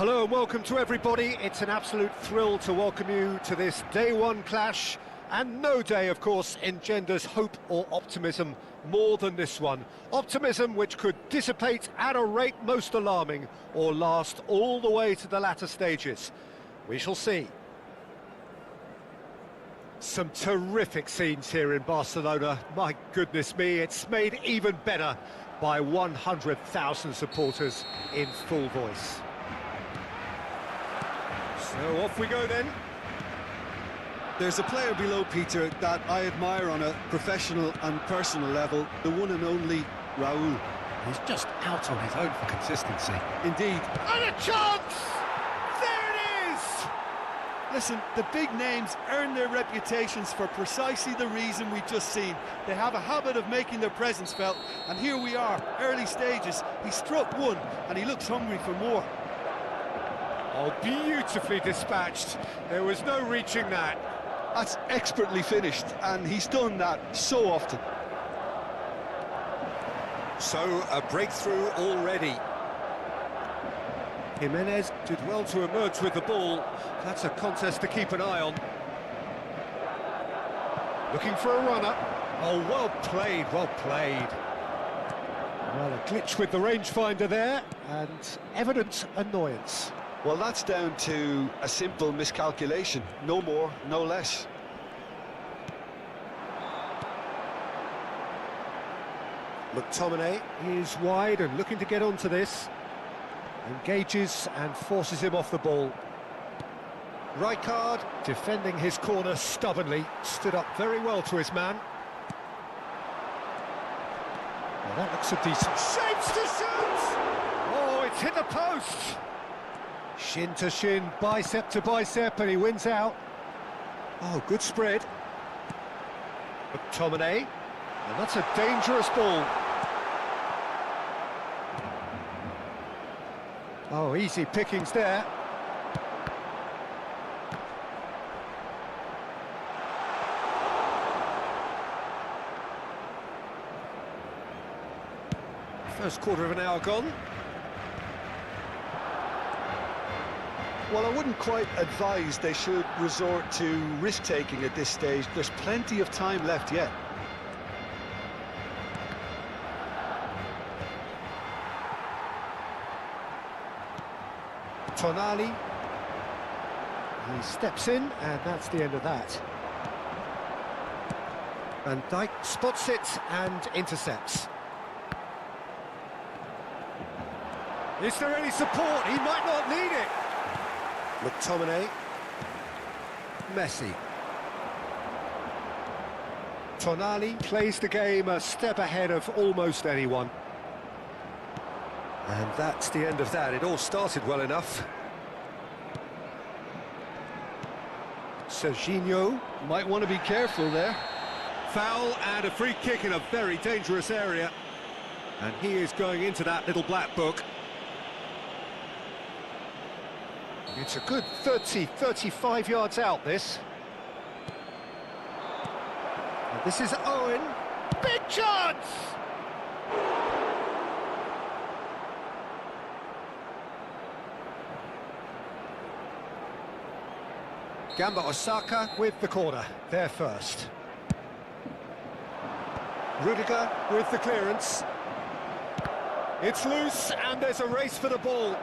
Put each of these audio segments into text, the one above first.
Hello and welcome to everybody. It's an absolute thrill to welcome you to this day one clash, and no day, of course, engenders hope or optimism more than this one. Optimism which could dissipate at a rate most alarming or last all the way to the latter stages. We shall see. Some terrific scenes here in Barcelona. My goodness me, it's made even better by 100,000 supporters in full voice. So off we go then. There's a player below, Peter, that I admire on a professional and personal level, the one and only Raúl. He's just out on his own for consistency. Indeed. And a chance! There it is! Listen, the big names earn their reputations for precisely the reason we've just seen. They have a habit of making their presence felt, and here we are, early stages. He struck one, and he looks hungry for more. Oh, beautifully dispatched. There was no reaching that. That's expertly finished, and he's done that so often. So, a breakthrough already. Jimenez did well to emerge with the ball. That's a contest to keep an eye on. Looking for a runner. Oh, well played, well played. Well, a glitch with the rangefinder there, and evident annoyance. Well, that's down to a simple miscalculation. No more, no less. McTominay is wide and looking to get onto this. Engages and forces him off the ball. Rijkaard defending his corner stubbornly. Stood up very well to his man. Well, that looks a decent... Shapes to shoot! Oh, it's hit the post! Shin to shin, bicep to bicep, and he wins out. Oh, good spread. McTominay, and that's a dangerous ball. Oh, easy pickings there. First quarter of an hour gone. Well, I wouldn't quite advise they should resort to risk-taking at this stage. There's plenty of time left yet. Tonali. He steps in, and that's the end of that. Van Dijk spots it and intercepts. Is there any support? He might not need it. McTominay. Messi. Tonali plays the game a step ahead of almost anyone. And that's the end of that. It all started well enough. Serginho. Might want to be careful there. Foul and a free kick in a very dangerous area. And he is going into that little black book. It's a good 35 yards out, this. And this is Owen. Big chance! Gamba Osaka with the corner, there first. Rudiger with the clearance. It's loose, and there's a race for the ball.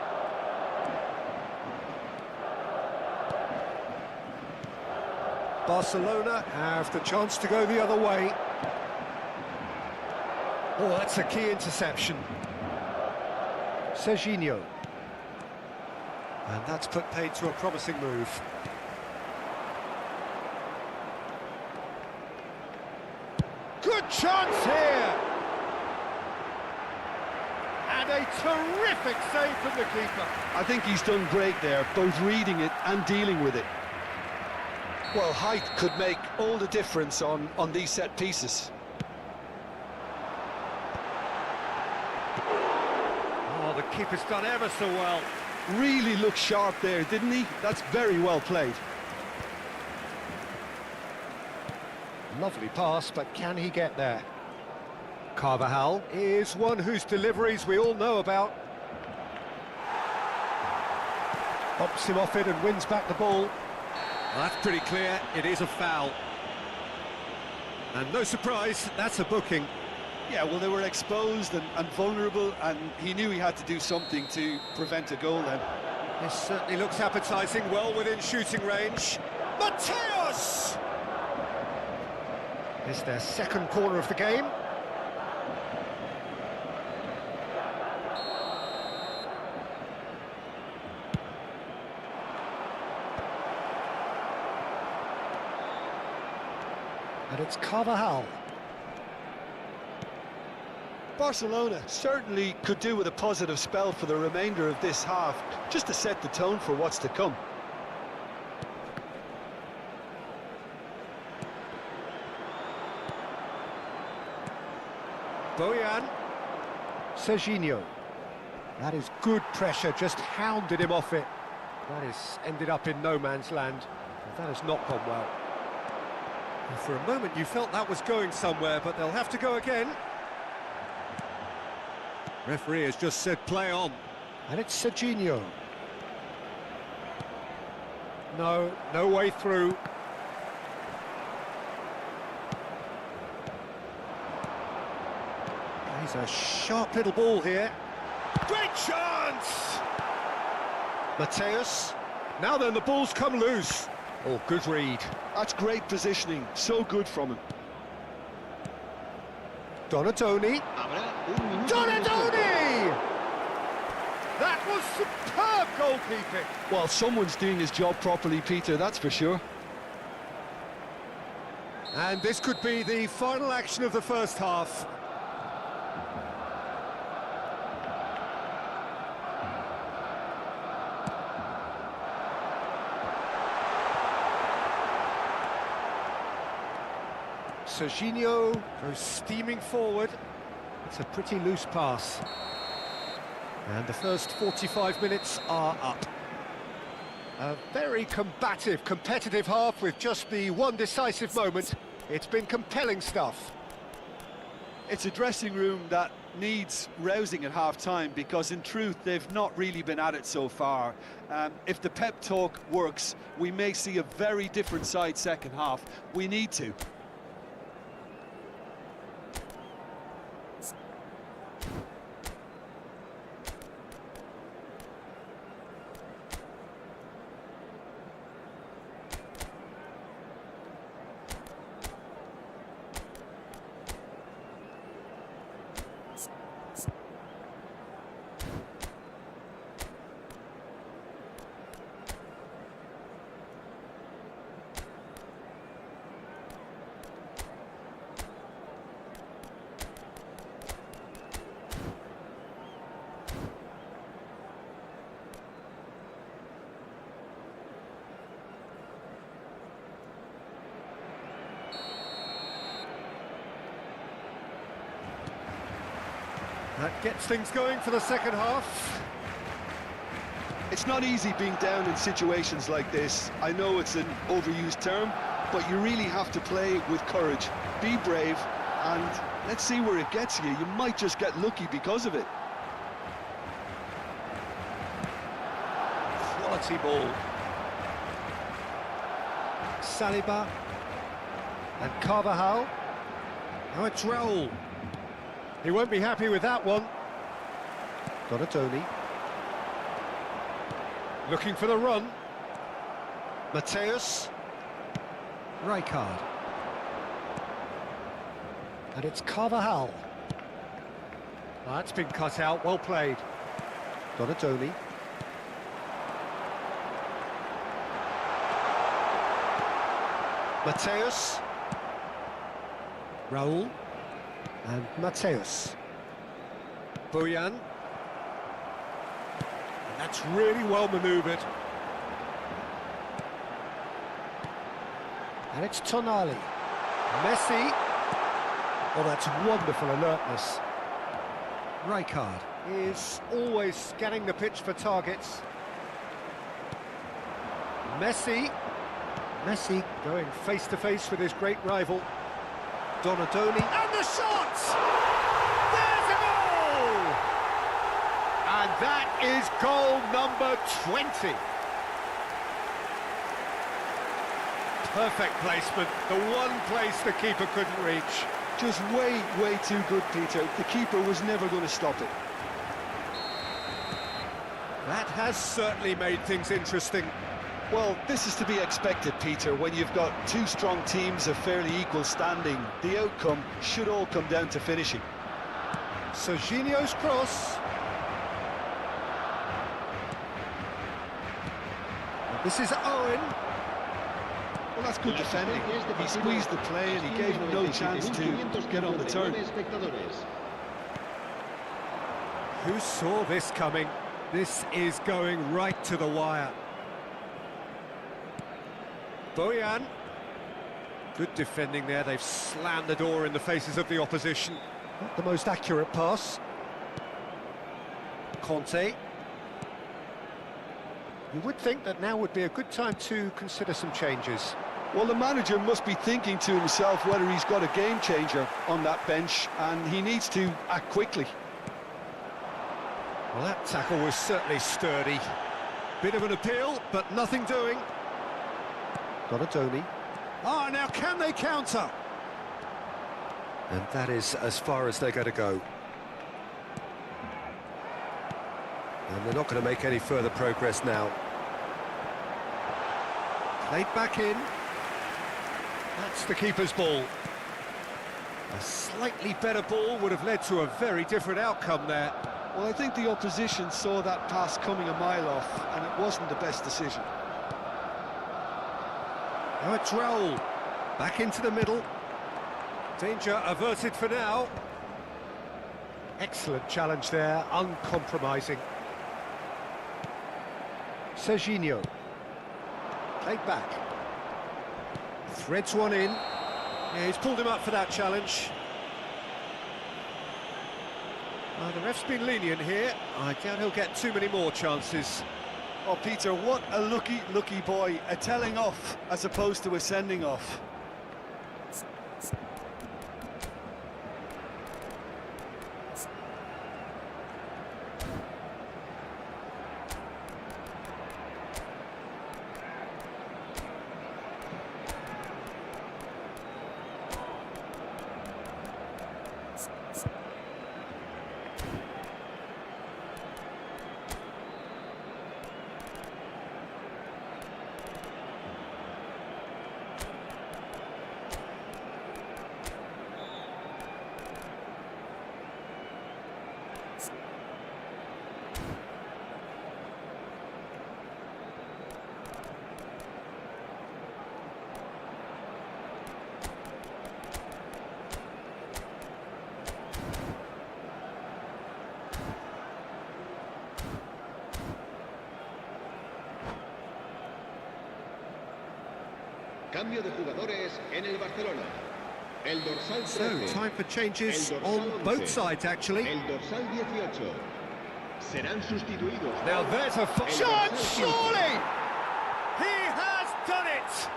Barcelona have the chance to go the other way. Oh, that's a key interception. Serginho. And that's put paid to a promising move. Good chance here! And a terrific save from the keeper. I think he's done great there, both reading it and dealing with it. Well, height could make all the difference on these set pieces. Oh, the keeper's done ever so well. Really looked sharp there, didn't he? That's very well played. Lovely pass, but can he get there? Carvajal is one whose deliveries we all know about. Bumps him off it and wins back the ball. Well, that's pretty clear, it is a foul. And no surprise, that's a booking. Yeah, well, they were exposed and vulnerable, and he knew he had to do something to prevent a goal then. This certainly looks appetising, well within shooting range. Mateus! It's their second corner of the game. And it's Carvajal. Barcelona certainly could do with a positive spell for the remainder of this half, just to set the tone for what's to come. Bojan. Serginho. That is good pressure, just hounded him off it. That has ended up in no man's land. That has not gone well. Well, for a moment you felt that was going somewhere, but they'll have to go again. Referee has just said play on. And it's Serginho. No, no way through. He's a sharp little ball here. Great chance! Mateus. Now then, the ball's come loose. Oh, good read. That's great positioning, so good from him. Donatoni. Donatoni! That was superb goalkeeping. Well, someone's doing his job properly, Peter, that's for sure. And this could be the final action of the first half. Serginho goes steaming forward. It's a pretty loose pass. And the first 45 minutes are up. A very combative, competitive half with just the one decisive moment. It's been compelling stuff. It's a dressing room that needs rousing at half-time, because in truth they've not really been at it so far. If the pep talk works, we may see a very different side second half. We need to. That gets things going for the second half. It's not easy being down in situations like this. I know it's an overused term, but you really have to play with courage. Be brave, and let's see where it gets you. You might just get lucky because of it. Quality ball. Saliba. And Carvajal. Now it's Raul. He won't be happy with that one. Donatoni. Looking for the run. Mateus. Rijkaard. And it's Carvajal. That's been cut out, well played. Donatoni. Mateus. Raul. And Mateus. Bojan. And that's really well manoeuvred. And it's Tonali. Messi. Oh, that's wonderful alertness. Rijkaard is always scanning the pitch for targets. Messi. Messi going face-to-face with his great rival. Donatoni. And the shot! There's a goal! And that is goal number 20. Perfect placement, the one place the keeper couldn't reach. Just way, way too good, Peter. The keeper was never going to stop it. That has certainly made things interesting. Well, this is to be expected, Peter, when you've got two strong teams of fairly equal standing. The outcome should all come down to finishing. Serginho's cross. This is Owen. Well, that's good defending. He squeezed the play and he gave him no chance to get on the turn. Who saw this coming? This is going right to the wire. Bojan. Good defending there. They've slammed the door in the faces of the opposition. Not the most accurate pass. Conte. You would think that now would be a good time to consider some changes. Well, the manager must be thinking to himself whether he's got a game changer on that bench, and he needs to act quickly. Well, that tackle was certainly sturdy. Bit of an appeal, but nothing doing. Got a Donny. Ah, now can they counter? And that is as far as they're going to go. And they're not going to make any further progress now. Played back in. That's the keeper's ball. A slightly better ball would have led to a very different outcome there. Well, I think the opposition saw that pass coming a mile off, and it wasn't the best decision. Now it's Raul. Back into the middle. Danger averted for now. Excellent challenge there, uncompromising. Serginho. Played back. Threads one in. Yeah, he's pulled him up for that challenge. The ref's been lenient here. I doubt he'll get too many more chances. Oh, Peter, what a lucky, lucky boy. A telling off as opposed to a sending off. Cambio de jugadores en el Barcelona. El dorsal 13. So, time for changes on both sides, actually. El dorsal 18. Serán sustituidos. Now there's a shot, surely! He has done it!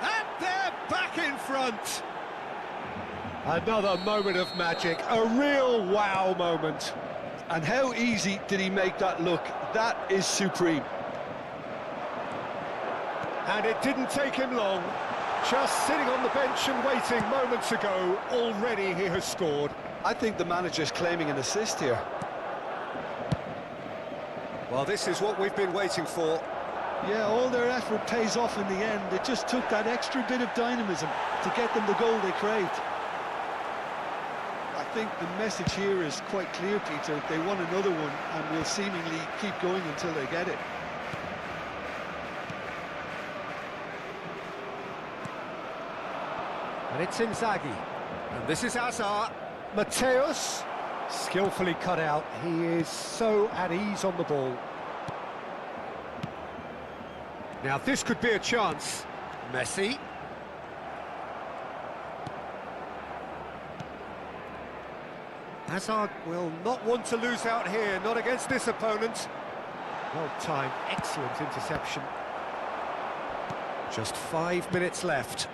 And they're back in front! Another moment of magic, a real wow moment. And how easy did he make that look? That is supreme. And it didn't take him long. Just sitting on the bench and waiting moments ago, already he has scored. I think the manager's claiming an assist here. Well, this is what we've been waiting for. Yeah, all their effort pays off in the end. It just took that extra bit of dynamism to get them the goal they craved. I think the message here is quite clear, Peter. They want another one and will seemingly keep going until they get it. And it's Inzaghi. And this is Hazard. Mateus, skillfully cut out. He is so at ease on the ball. Now this could be a chance. Messi. Hazard will not want to lose out here, not against this opponent. Well timed, excellent interception. Just 5 minutes left.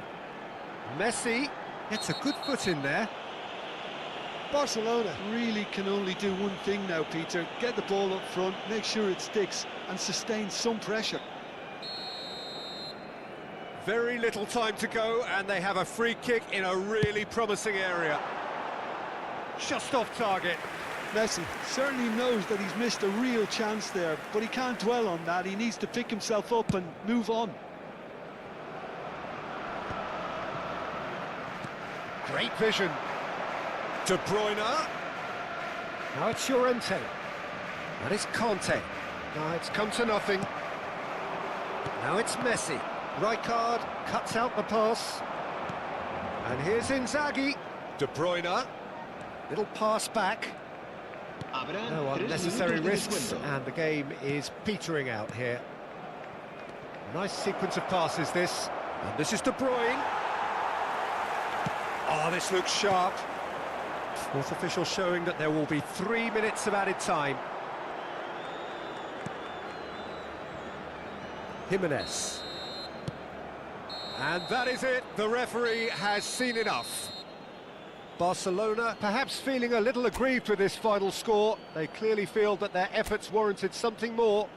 Messi gets a good foot in there. Barcelona really can only do one thing now, Peter. Get the ball up front, make sure it sticks, and sustain some pressure. Very little time to go, and they have a free kick in a really promising area. Just off target. Messi certainly knows that he's missed a real chance there, but he can't dwell on that. He needs to pick himself up and move on. Great vision. De Bruyne. Now it's Llorente. That is Conte. Now it's come to nothing. Now it's Messi. Rijkaard cuts out the pass. And here's Inzaghi. De Bruyne. Little pass back. Habrá No 3 unnecessary minutos de risks, descuento. and the game is petering out here. Nice sequence of passes, this. And this is De Bruyne. Oh, this looks sharp. Fourth official showing that there will be 3 minutes of added time. Jimenez. And that is it. The referee has seen enough. Barcelona perhaps feeling a little aggrieved with this final score. They clearly feel that their efforts warranted something more.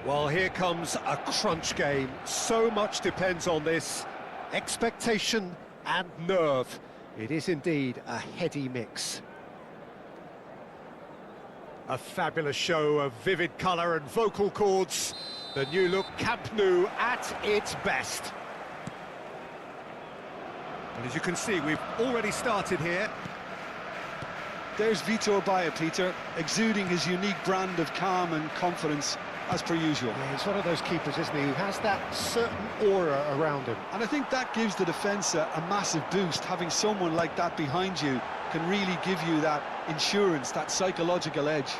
Well, here comes a crunch game. So much depends on this. Expectation and nerve. It is indeed a heady mix. A fabulous show of vivid colour and vocal cords. The new look Camp Nou at its best. And as you can see, we've already started here. There's Vitor Baia, Peter, exuding his unique brand of calm and confidence, as per usual. Yeah, he's one of those keepers, isn't he, who has that certain aura around him. And I think that gives the defence a massive boost. Having someone like that behind you can really give you that insurance, that psychological edge.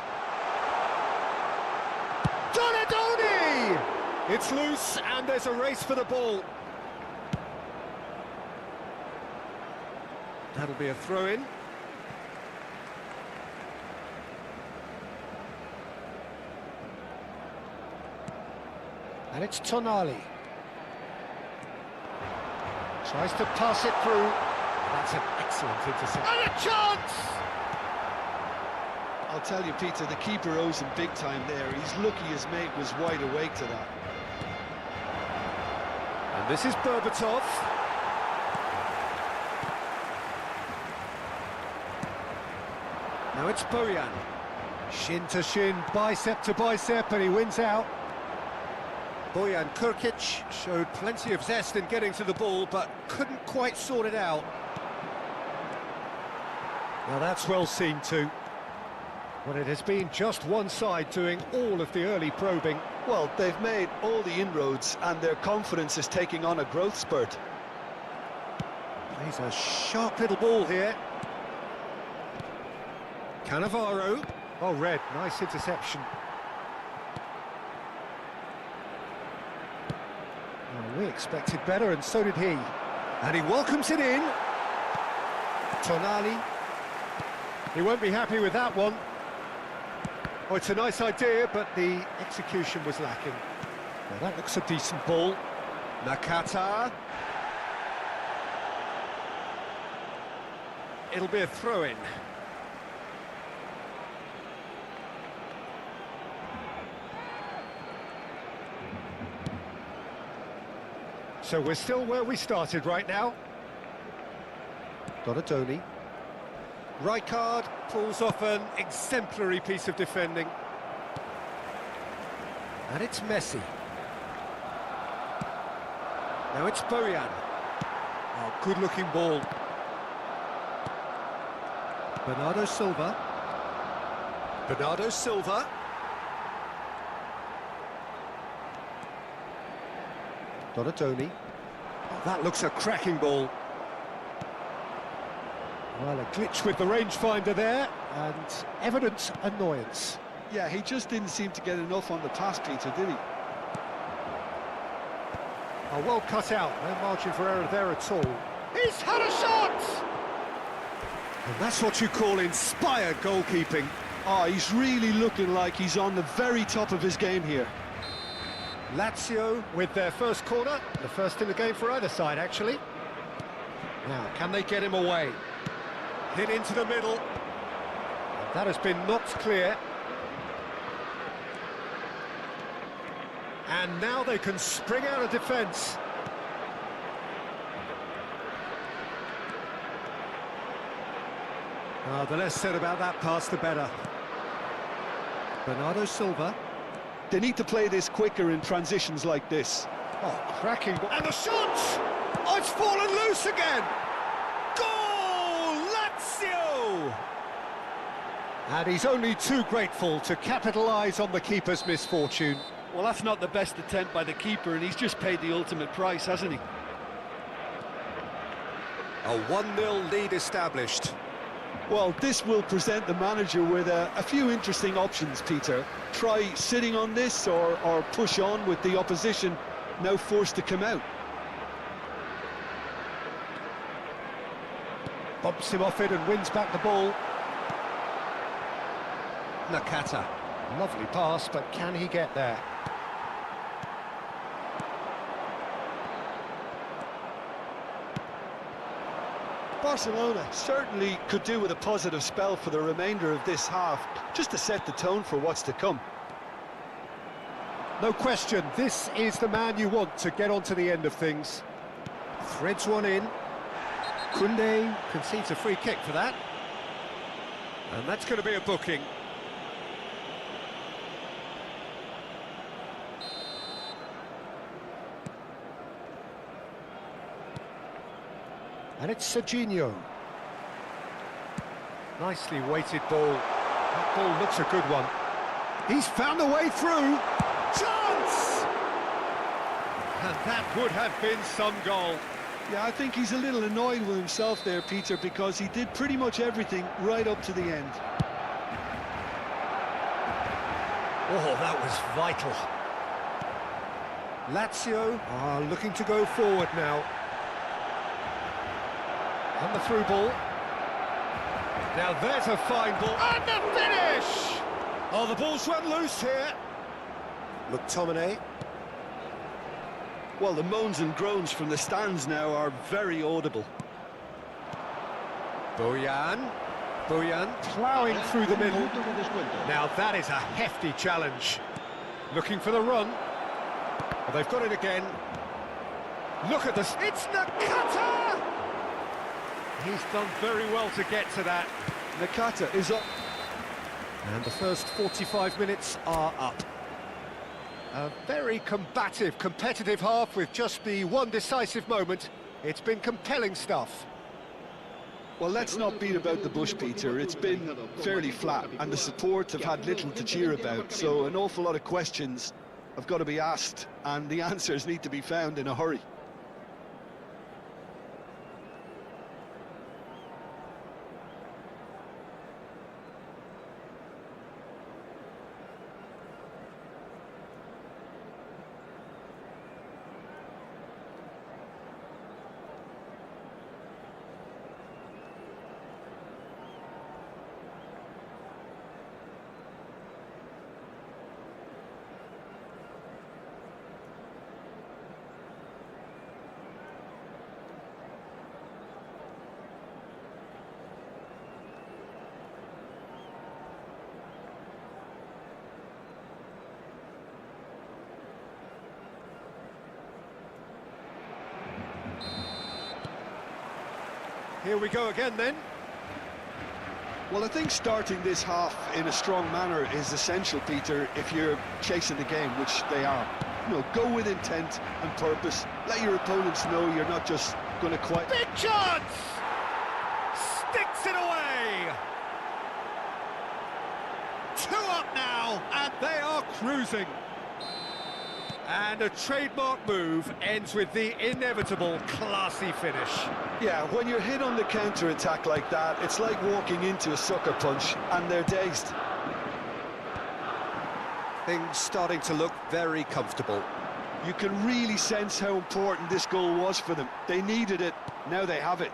Donadoni! It's loose and there's a race for the ball. That'll be a throw-in. And it's Tonali. Tries to pass it through. That's an excellent interception. And a chance! I'll tell you, Peter, the keeper owes him big time there. He's lucky his mate was wide awake to that. And this is Berbatov. Now it's Bojan. Shin to shin, bicep to bicep, and he wins out. Bojan Kurkic showed plenty of zest in getting to the ball, but couldn't quite sort it out. Now that's well seen too. Well, it has been just one side doing all of the early probing. Well, they've made all the inroads and their confidence is taking on a growth spurt. Plays a sharp little ball here. Cannavaro. Oh, Red, nice interception. Well, we expected better, and so did he. And he welcomes it in. Tonali. He won't be happy with that one. Oh, it's a nice idea, but the execution was lacking. Well, that looks a decent ball. Nakata. It'll be a throw-in. So we're still where we started right now. Donadoni. Rijkaard pulls off an exemplary piece of defending. And it's Messi. Now it's Bojan. Oh, good-looking ball. Bernardo Silva. Bernardo Silva. Donadoni. Oh, that looks a cracking ball. Well, a glitch with the rangefinder there, and evident annoyance. Yeah, he just didn't seem to get enough on the pass, Peter, did he? Oh, well cut out, no margin for error there at all. He's had a shot! And that's what you call inspired goalkeeping. Oh, he's really looking like he's on the very top of his game here. Lazio with their first corner, the first in the game for either side, actually. Now, can they get him away? Hit into the middle. That has been knocked clear. And now they can spring out of defence. The less said about that pass, the better. Bernardo Silva. They need to play this quicker in transitions like this. Oh, cracking ball. And the shot! Oh, it's fallen loose again! Goal! Lazio! And he's only too grateful to capitalise on the keeper's misfortune. Well, that's not the best attempt by the keeper, and he's just paid the ultimate price, hasn't he? A 1-0 lead established. Well, this will present the manager with a few interesting options, Peter. Try sitting on this or push on with the opposition now forced to come out. Bumps him off it and wins back the ball. Nakata. Lovely pass, but can he get there? Barcelona certainly could do with a positive spell for the remainder of this half, just to set the tone for what's to come. No question, this is the man you want to get on to the end of things. Threads one in. Koundé concedes a free kick for that. And that's going to be a booking. And it's Serginho. Nicely weighted ball. That ball looks a good one. He's found a way through. Chance! And that would have been some goal. Yeah, I think he's a little annoyed with himself there, Peter, because he did pretty much everything right up to the end. Oh, that was vital. Lazio are looking to go forward now. And the through ball. Now there's a fine ball. And the finish! Oh, the ball's run loose here. McTominay. Well, the moans and groans from the stands now are very audible. Bojan ploughing through the middle. Now that is a hefty challenge. Looking for the run. Well, they've got it again. Look at this. It's Nakata! He's done very well to get to that. Nakata is up. And the first 45 minutes are up. A very combative, competitive half with just the one decisive moment. It's been compelling stuff. Well, let's not beat about the bush, Peter. It's been fairly flat, and the support have had little to cheer about, so an awful lot of questions have got to be asked, and the answers need to be found in a hurry. Here we go again then. Well, I think starting this half in a strong manner is essential, Peter, if you're chasing the game, which they are. You know, go with intent and purpose. Let your opponents know you're not just going to quite... Big chance! Sticks it away! 2 up now, and they are cruising. And a trademark move ends with the inevitable classy finish. Yeah, when you're hit on the counter-attack like that, it's like walking into a sucker punch, and they're dazed. Things starting to look very comfortable. You can really sense how important this goal was for them. They needed it, now they have it.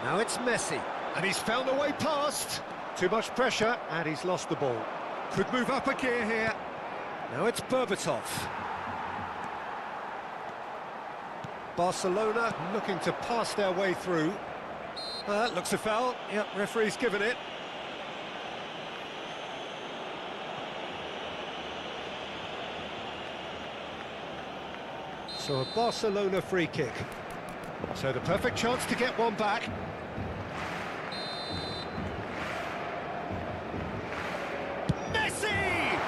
Now it's Messi, and he's found a way past. Too much pressure, and he's lost the ball. Could move up a gear here. Now it's Berbatov. Barcelona looking to pass their way through. Looks a foul. Yep, referee's given it. So a Barcelona free kick. So the perfect chance to get one back. Messi!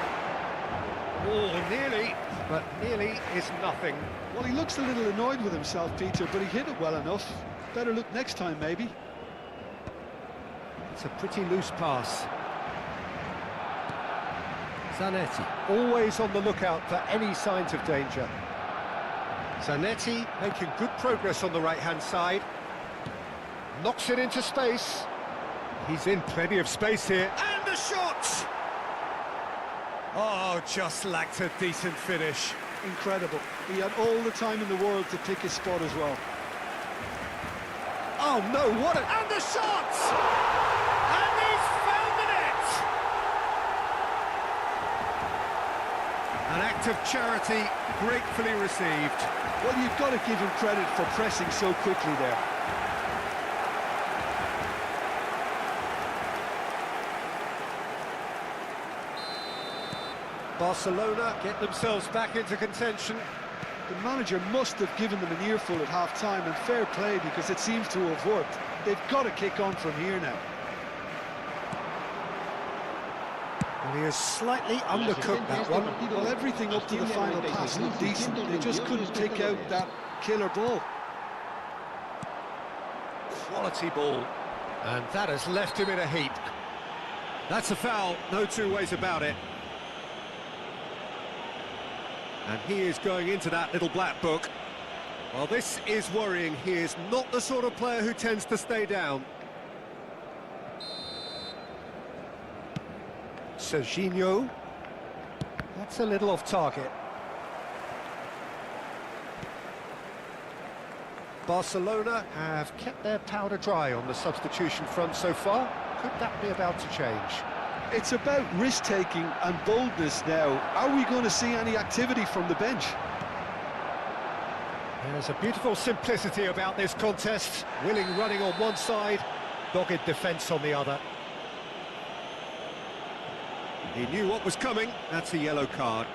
Oh, nearly. but nearly is nothing. Well, he looks a little annoyed with himself, Peter, but he hit it well enough. Better look next time, maybe. It's a pretty loose pass. Zanetti, always on the lookout for any signs of danger. Zanetti making good progress on the right-hand side. Knocks it into space. He's in plenty of space here. And the shot! Oh, just lacked a decent finish. Incredible. He had all the time in the world to pick his spot as well. Oh no, what a... And the shot! And he's found the net! An act of charity, gratefully received. Well, you've got to give him credit for pressing so quickly there. Barcelona get themselves back into contention. The manager must have given them an earful at half-time, and fair play, because it seems to have worked. They've got to kick on from here now. Well, he has slightly undercooked that one. Well, everything up to the final pass looked decent. They just couldn't pick out that killer ball. Quality ball. And that has left him in a heap. That's a foul, no two ways about it. And he is going into that little black book. Well, this is worrying. He is not the sort of player who tends to stay down. Serginho. That's a little off target. Barcelona have kept their powder dry on the substitution front so far. Could that be about to change? It's about risk-taking and boldness now. Are we going to see any activity from the bench? There's a beautiful simplicity about this contest. Willing running on one side, dogged defence on the other. He knew what was coming. That's a yellow card.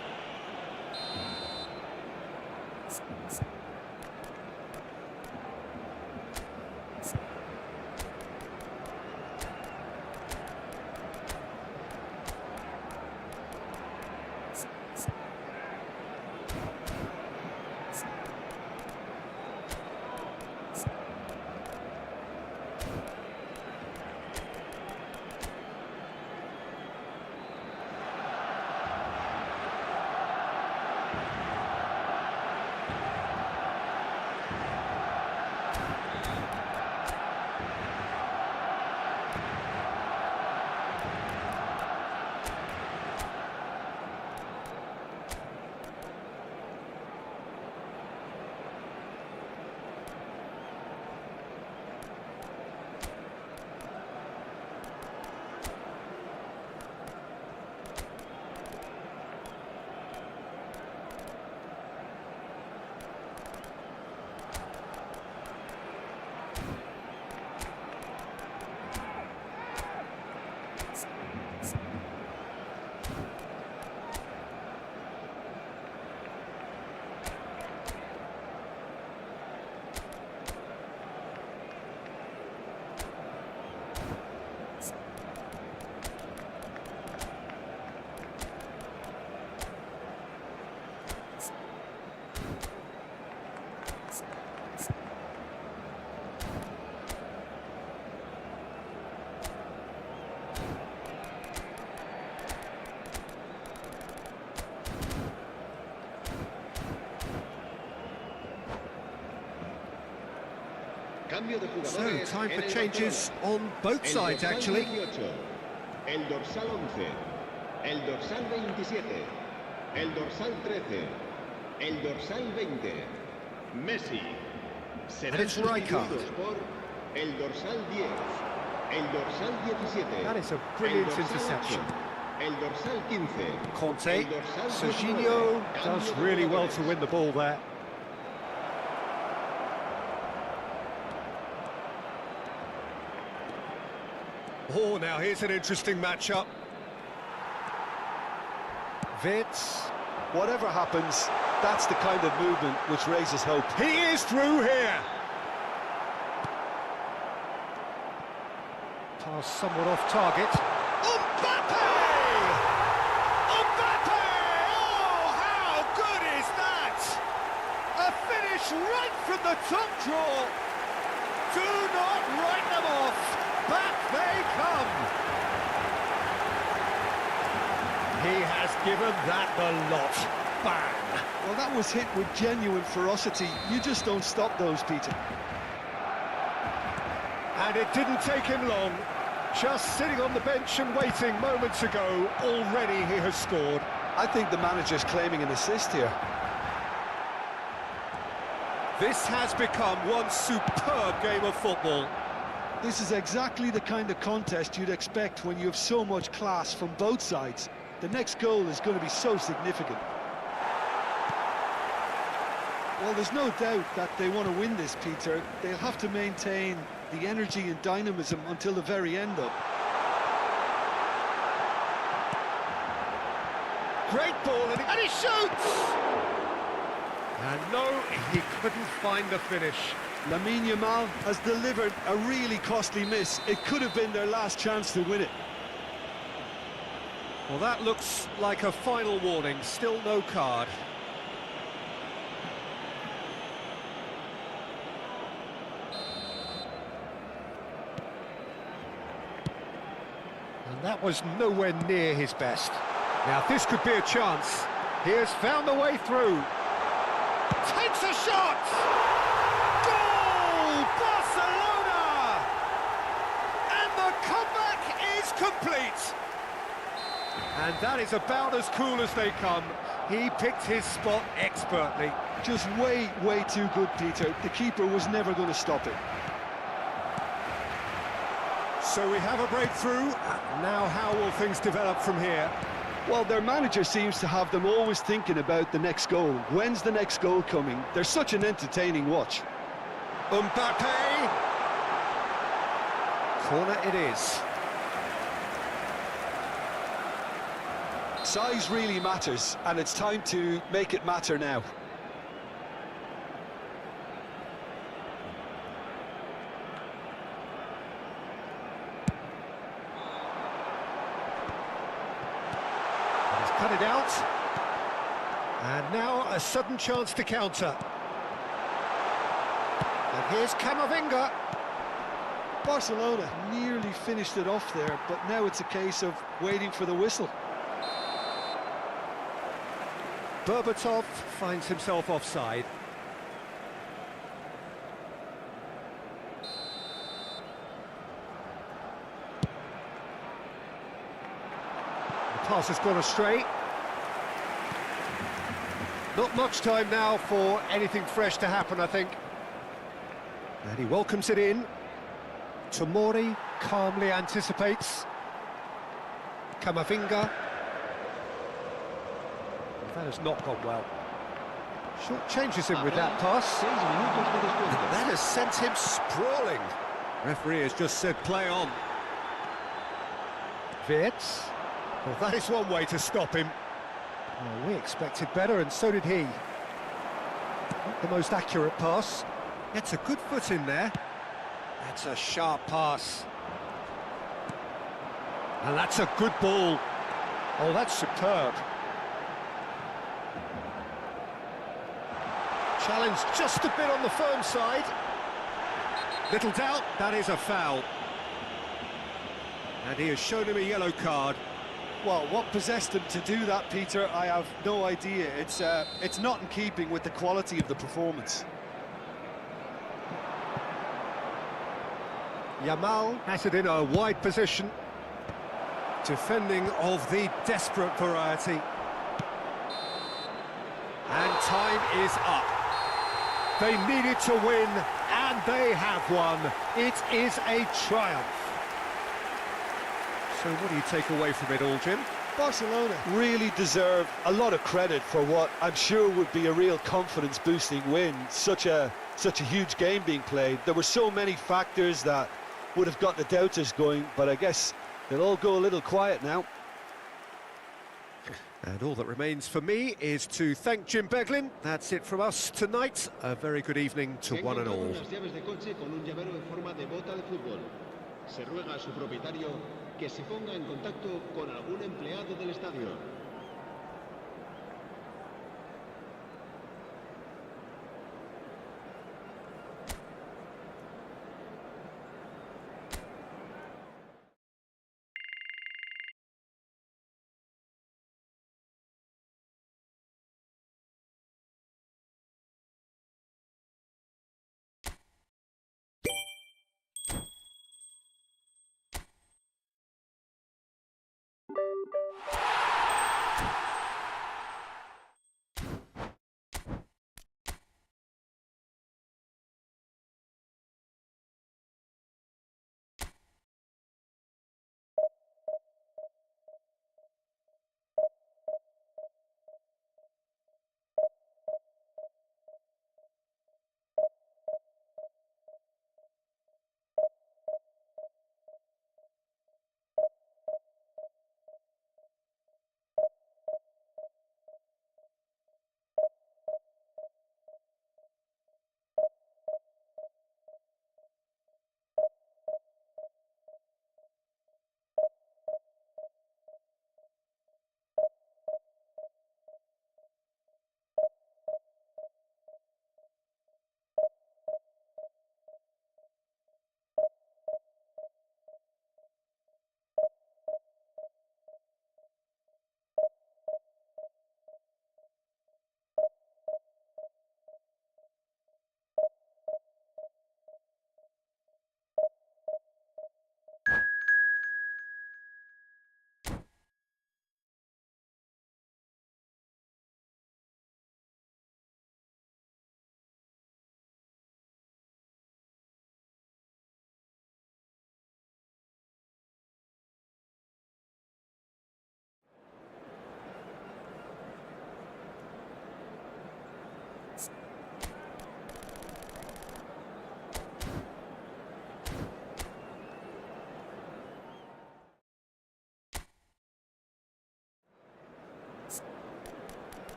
So, time for changes on both sides, actually. El dorsal 11, el dorsal 27, el dorsal 13, el dorsal 20, Messi. And it's Rijkaard. Por el dorsal 10, el dorsal 17. That is a brilliant interception. El dorsal 15. Conte, Serginho does really well to win the ball there. Oh, now here's an interesting matchup. Vitz. Whatever happens, that's the kind of movement which raises hope. He is through here. Pass somewhat off target. Mbappe! Mbappe! Oh, how good Right from the top draw. Do not write them off. Back they come. He has given that the lot. Bang. Well, that was hit with genuine ferocity. You just don't stop those, Peter. And it didn't take him long. Just sitting on the bench and waiting moments ago, already he has scored. I think the manager's claiming an assist here. This has become one superb game of football. This is exactly the kind of contest you'd expect when you have so much class from both sides. The next goal is going to be so significant. Well, there's no doubt that they want to win this, Peter. They'll have to maintain the energy and dynamism until the very end, though. Great ball, and he shoots! And no, he couldn't find the finish. Lamine Yamal has delivered a really costly miss. It could have been their last chance to win it. Well, that looks like a final warning. Still no card. And that was nowhere near his best. Now, this could be a chance. He has found the way through. Takes a shot! Goal! Barcelona! And the comeback is complete. And that is about as cool as they come. He picked his spot expertly. Just way too good, Peter. The keeper was never going to stop it. So we have a breakthrough. Now how will things develop from here? Well, their manager seems to have them always thinking about the next goal. When's the next goal coming? They're such an entertaining watch. Mbappe! Corner it is. Size really matters, and it's time to make it matter now. Cut it out. And now a sudden chance to counter. And here's Camavinga. Barcelona nearly finished it off there, but now it's a case of waiting for the whistle. Berbatov finds himself offside. The pass has gone astray. Not much time now for anything fresh to happen, I think. And he welcomes it in. Tomori calmly anticipates. Camavinga. That has not gone well. Short changes him with that pass. And that has sent him sprawling. Referee has just said play on. Wirtz. Well, that is one way to stop him. Well, we expected better, and so did he. Not the most accurate pass. Gets a good foot in there. That's a sharp pass. And that's a good ball. Oh, that's superb. Challenge just a bit on the firm side. Little doubt, that is a foul. And he has shown him a yellow card. Well, what possessed him to do that, Peter, I have no idea. It's not in keeping with the quality of the performance. Yamal has it in a wide position. Defending of the desperate variety. And time is up. They needed to win, and they have won. It is a triumph. So what do you take away from it all, Jim? Barcelona really deserve a lot of credit for what I'm sure would be a real confidence-boosting win. Such a huge game being played. There were so many factors that would have got the doubters going, but I guess they'll all go a little quiet now. And all that remains for me is to thank Jim Beglin. That's it from us tonight. A very good evening to one and all. Se ruega a su propietario que se ponga en contacto con algún empleado del estadio.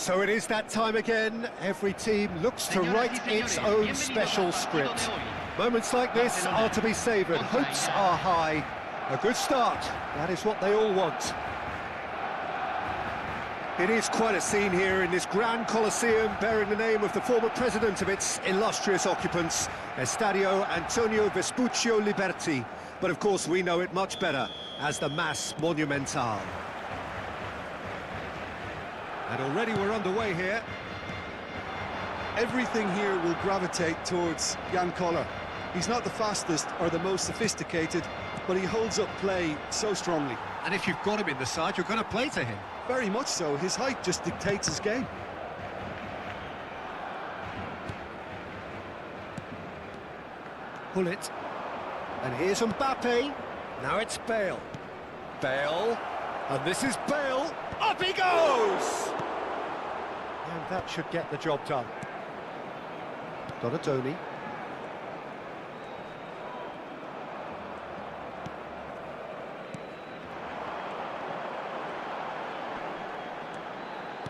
So it is that time again. Every team looks to write its own special script. Moments like this are to be savoured. Hopes are high. A good start. That is what they all want. It is quite a scene here in this Grand Colosseum, bearing the name of the former president of its illustrious occupants, Estadio Antonio Vespuccio Liberti. But of course we know it much better as the Mas Monumental. And already we're underway here. Everything here will gravitate towards Jan Koller. He's not the fastest or the most sophisticated, but he holds up play so strongly. And if you've got him in the side, you're going to play to him. Very much so. His height just dictates his game. Pull it. And here's Mbappe. Now it's Bale. Bale. And this is Bale. Up he goes! And that should get the job done. Donatoni.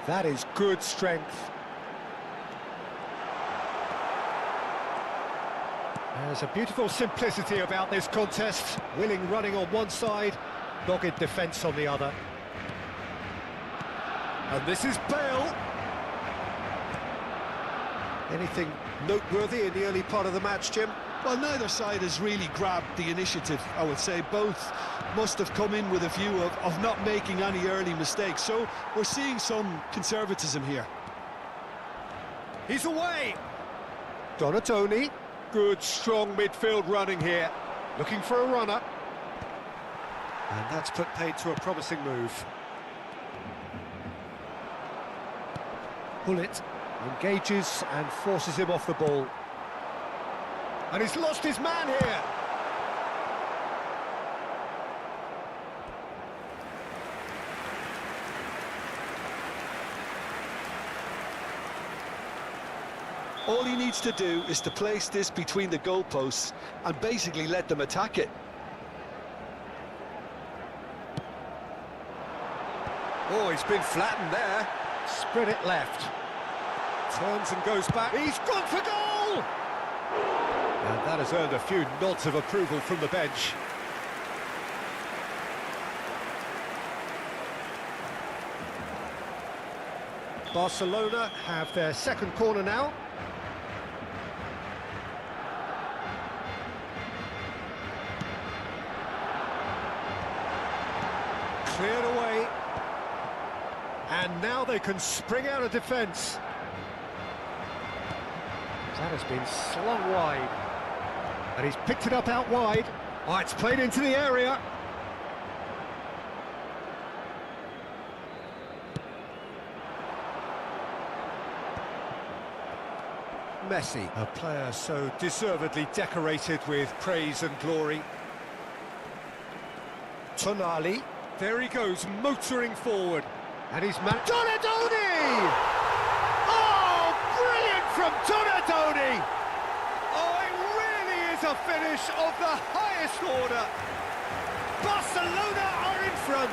That is good strength. There's a beautiful simplicity about this contest. Willing running on one side, dogged defence on the other. And this is Bale. Anything noteworthy in the early part of the match, Jim? Well, neither side has really grabbed the initiative, I would say. Both must have come in with a view of not making any early mistakes. So we're seeing some conservatism here. He's away! Donatoni. Good, strong midfield running here. Looking for a runner. And that's put paid to a promising move. Pull it. Engages and forces him off the ball. And he's lost his man here. All he needs to do is to place this between the goalposts and basically let them attack it. Oh, he's been flattened there. Spread it left. Turns and goes back. He's gone for goal! And that has earned a few nods of approval from the bench. Barcelona have their second corner now. Cleared away. And now they can spring out of defence. That has been slung wide. And he's picked it up out wide. Oh, it's played into the area. Messi, a player so deservedly decorated with praise and glory. Tonali, there he goes, motoring forward. And he's Donatoni! Oh, brilliant from Donatoni! Oh, it really is a finish of the highest order. Barcelona are in front.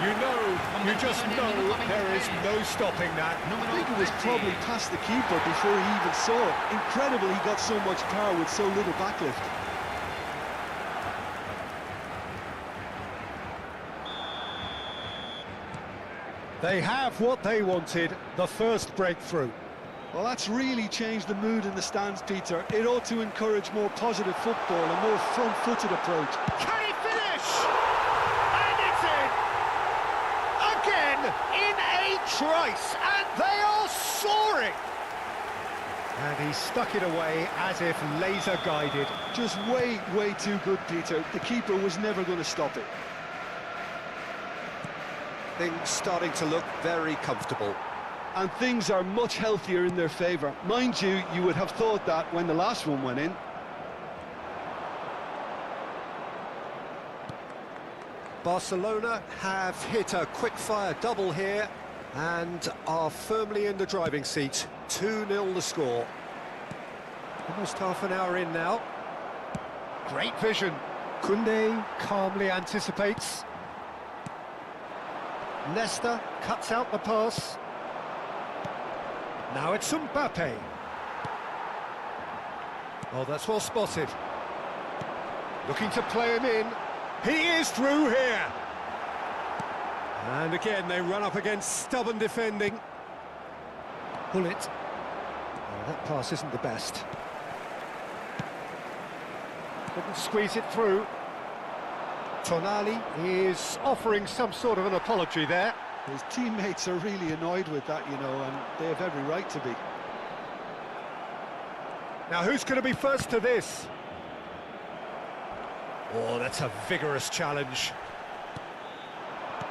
You just know there is no stopping that. I think it was probably past the keeper before he even saw it. Incredible he got so much power with so little backlift. They have what they wanted, the first breakthrough. Well, that's really changed the mood in the stands, Peter. It ought to encourage more positive football, a more front-footed approach. Can he finish? And it's in! Again, in a trice, and they are soaring! And he stuck it away as if laser-guided. Just way too good, Peter. The keeper was never going to stop it. Things starting to look very comfortable. And things are much healthier in their favour. Mind you, you would have thought that when the last one went in. Barcelona have hit a quick-fire double here and are firmly in the driving seat. 2-0 the score. Almost half an hour in now. Great vision. Koundé calmly anticipates. Nesta cuts out the pass. Now it's Mbappe. Oh, that's well spotted. Looking to play him in. He is through here. And again, they run up against stubborn defending. Pull it. Oh, that pass isn't the best. Couldn't squeeze it through. Tonali is offering some sort of an apology there. His teammates are really annoyed with that, you know, and they have every right to be. Now, who's going to be first to this? Oh, that's a vigorous challenge.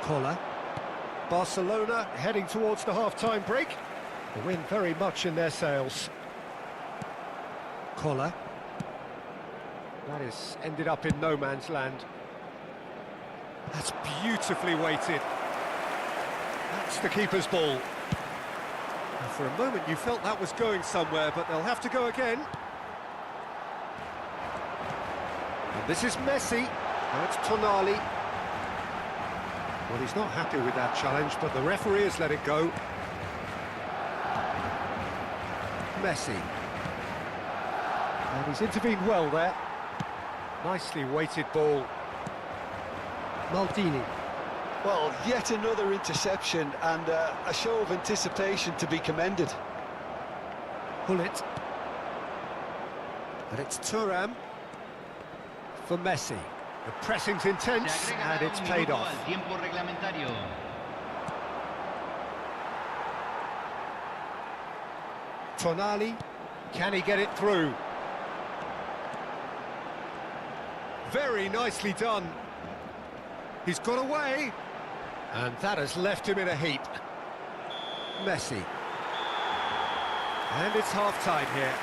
Kola. Barcelona heading towards the half-time break. The wind very much in their sails. Kola. That is ended up in no man's land. That's beautifully weighted. That's the keeper's ball. And for a moment you felt that was going somewhere, but they'll have to go again. And this is Messi. Now it's Tonali. Well, he's not happy with that challenge, but the referee has let it go. Messi. And he's intervened well there. Nicely weighted ball. Maldini. Well, yet another interception and a show of anticipation to be commended. Pull it. And it's Thuram for Messi. The pressing's intense and it's paid off. Tonali, can he get it through? Very nicely done. He's got away, and that has left him in a heap. Messi. And it's half-time here.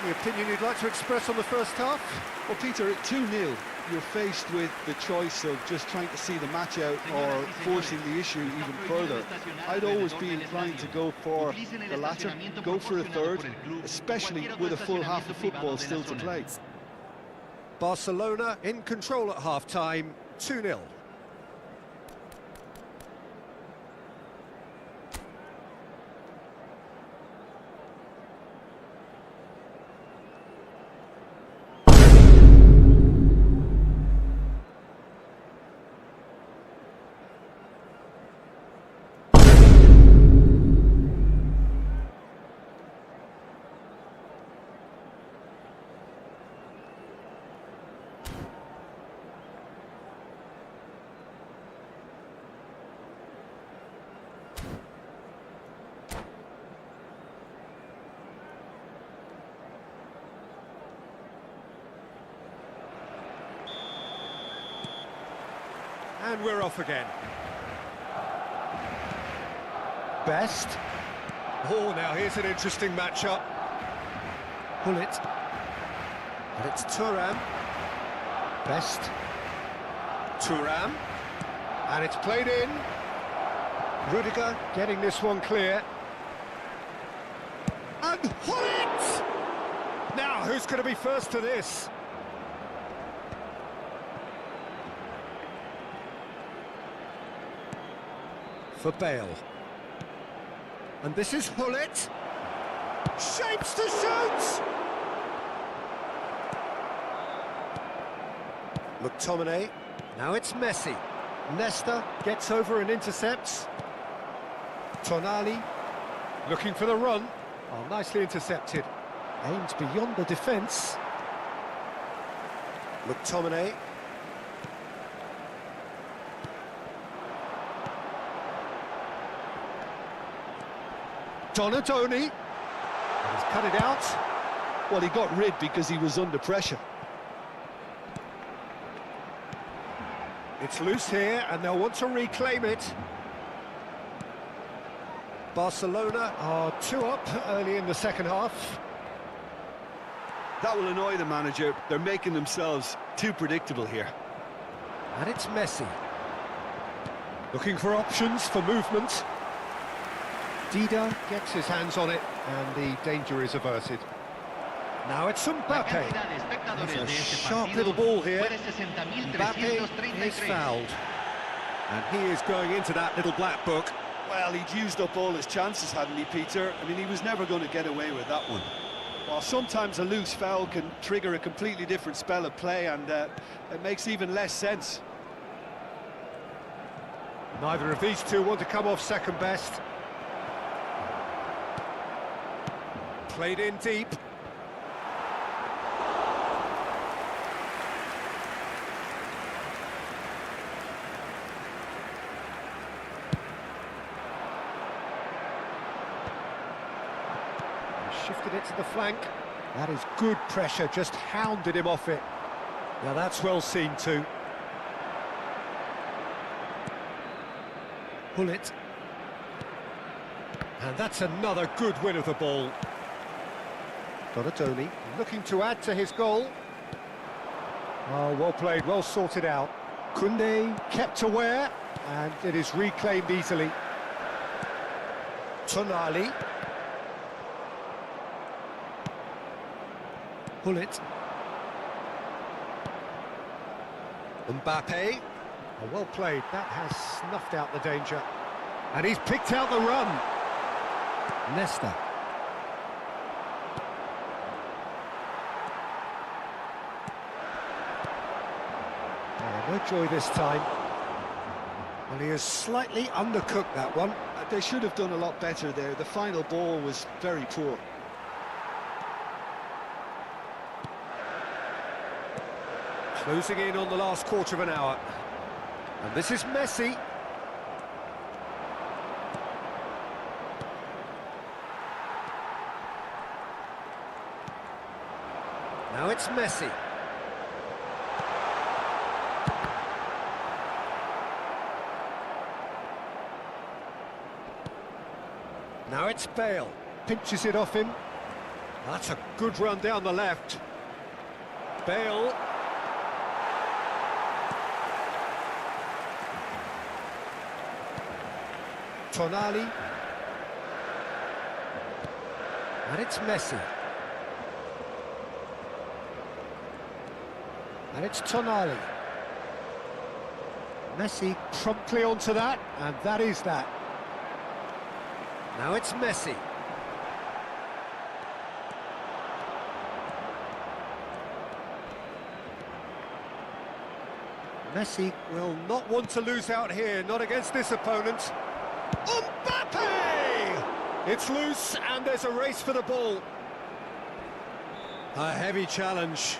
Any opinion you'd like to express on the first half? Well, Peter, at 2-0, you're faced with the choice of just trying to see the match out or forcing the issue even further. I'd always be inclined to go for the latter, go for a third, especially with a full half of football still to play. Barcelona in control at half-time, 2-0. And we're off again. Best. Oh, now here's an interesting matchup. Pull it. And it's Thuram. Best. Thuram. And it's played in. Rudiger getting this one clear. And Hullet! Now, who's going to be first to this? For Bale. And this is Hullet. Shapes to shoot! McTominay. Now it's Messi. Nesta gets over and intercepts. Tonali looking for the run. Oh, nicely intercepted. Aimed beyond the defence. McTominay. Donadoni. He's cut it out. Well, he got rid because he was under pressure. It's loose here, and they'll want to reclaim it. Barcelona are 2 up early in the second half. That will annoy the manager. They're making themselves too predictable here. And it's Messi. Looking for options for movement. Dida gets his hands on it, and the danger is averted. Now it's Mbappe. There's a sharp little ball here. Mbappe is fouled. And he is going into that little black book. Well, he'd used up all his chances, hadn't he, Peter? I mean, he was never going to get away with that one. While sometimes a loose foul can trigger a completely different spell of play, and it makes even less sense. Neither of these two want to come off second best. Played in deep. Shifted it to the flank. That is good pressure, just hounded him off it. Now that's well seen too. Pull it. And that's another good win of the ball. Donatoni looking to add to his goal. Oh, well played, well sorted out. Koundé kept aware, and it is reclaimed easily. Tonali. Pull it. Mbappe. Oh, well played, that has snuffed out the danger. And he's picked out the run. Nesta. Oh, no joy this time. Well, he has slightly undercooked that one. They should have done a lot better there. The final ball was very poor. Closing in on the last quarter of an hour. And this is Messi. Now it's Messi. Now it's Bale. Pinches it off him. That's a good run down the left. Bale. Tonali. And it's Messi. And it's Tonali. Messi promptly onto that, and that is that. Now it's Messi. Messi will not want to lose out here, not against this opponent. Mbappe! It's loose, and there's a race for the ball. A heavy challenge.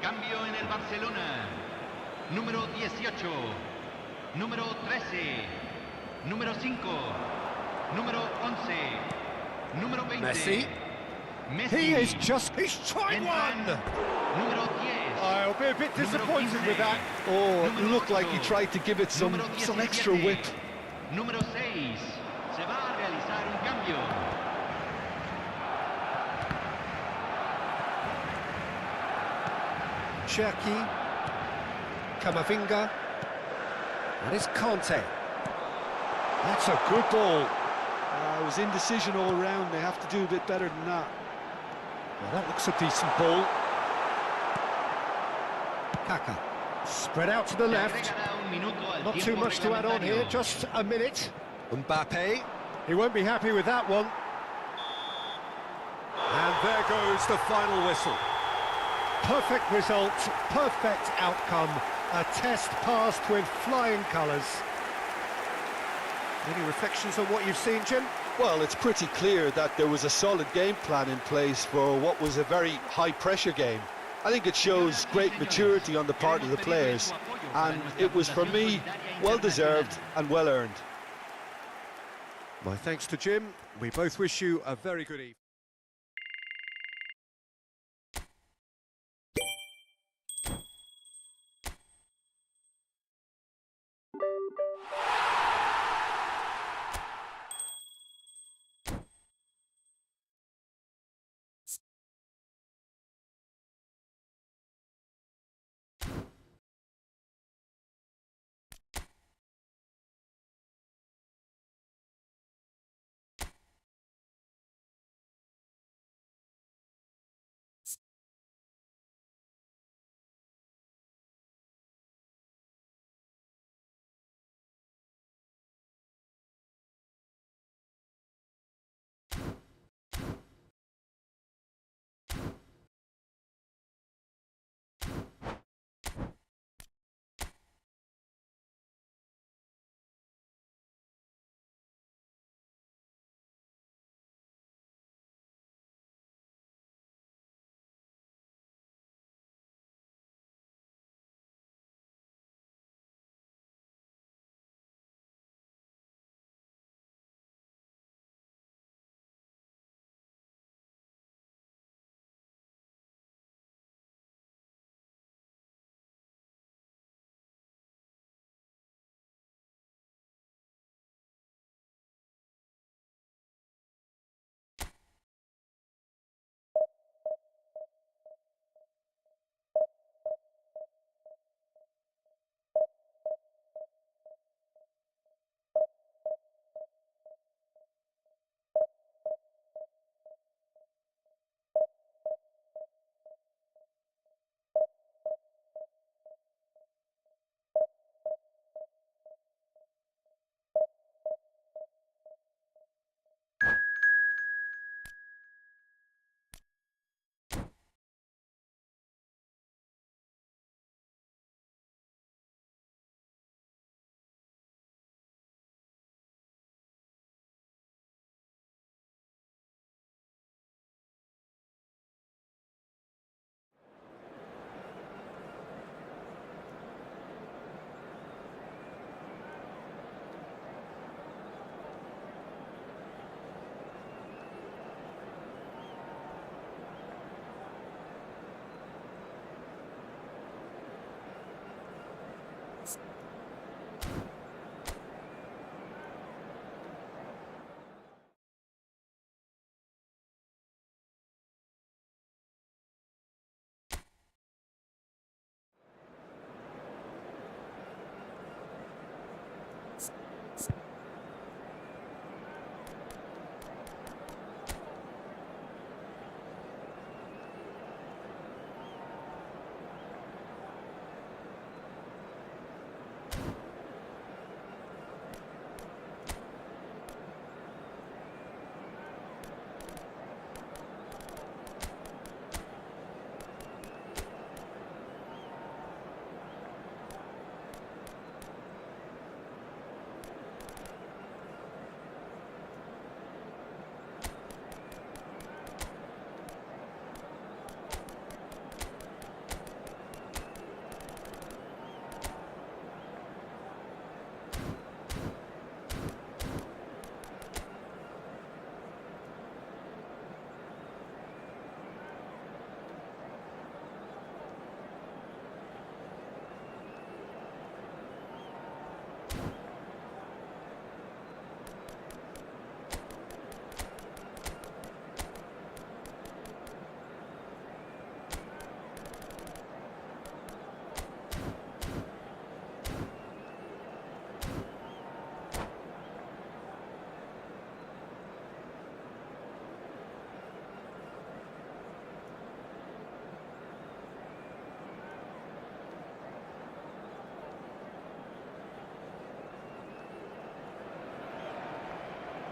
Cambio en el Barcelona. Número 18. Número 13. Número 5. Número 11. Número 20. Messi. Messi. He is just... He's trying one! Número 10. I'll be a bit disappointed with that. Oh, it looked like he tried to give it some extra whip. Número 6. Se va a realizar un cambio. Cherki, Camavinga, and it's Conte. That's a good ball. It was indecision all round. They have to do a bit better than that. Well, that looks a decent ball. Kaka. Spread out to the Se left. agregará un minuto al Not too tiempo much to add on here, reglamentario. just a minute. Mbappe. He won't be happy with that one. And there goes the final whistle. Perfect result, perfect outcome. A test passed with flying colours. Any reflections on what you've seen, Jim? Well, it's pretty clear that there was a solid game plan in place for what was a very high-pressure game. I think it shows great maturity on the part of the players, and it was, for me, well-deserved and well-earned. My thanks to Jim. We both wish you a very good evening.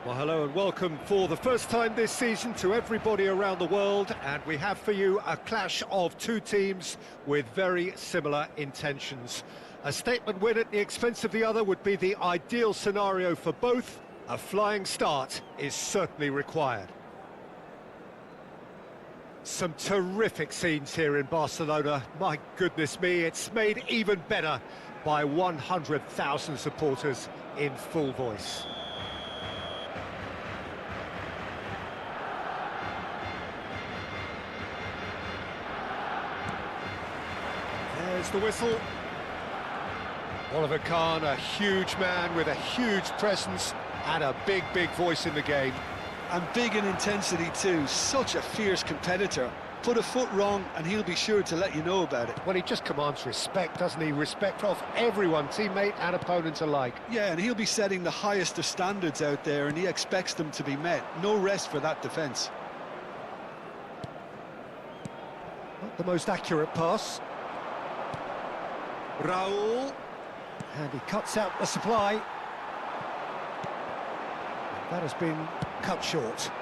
Well, hello and welcome for the first time this season to everybody around the world, and we have for you a clash of two teams with very similar intentions. A statement win at the expense of the other would be the ideal scenario for both. A flying start is certainly required. Some terrific scenes here in Barcelona. My goodness me, it's made even better by 100,000 supporters in full voice. There's the whistle. Oliver Kahn, a huge man with a huge presence and a big voice in the game. And big in intensity too, such a fierce competitor. Put a foot wrong and he'll be sure to let you know about it. Well, he just commands respect, doesn't he? Respect of everyone, teammate and opponent alike. Yeah, and he'll be setting the highest of standards out there, and he expects them to be met. No rest for that defence. Not the most accurate pass. Raul. And he cuts out the supply. That has been cut short.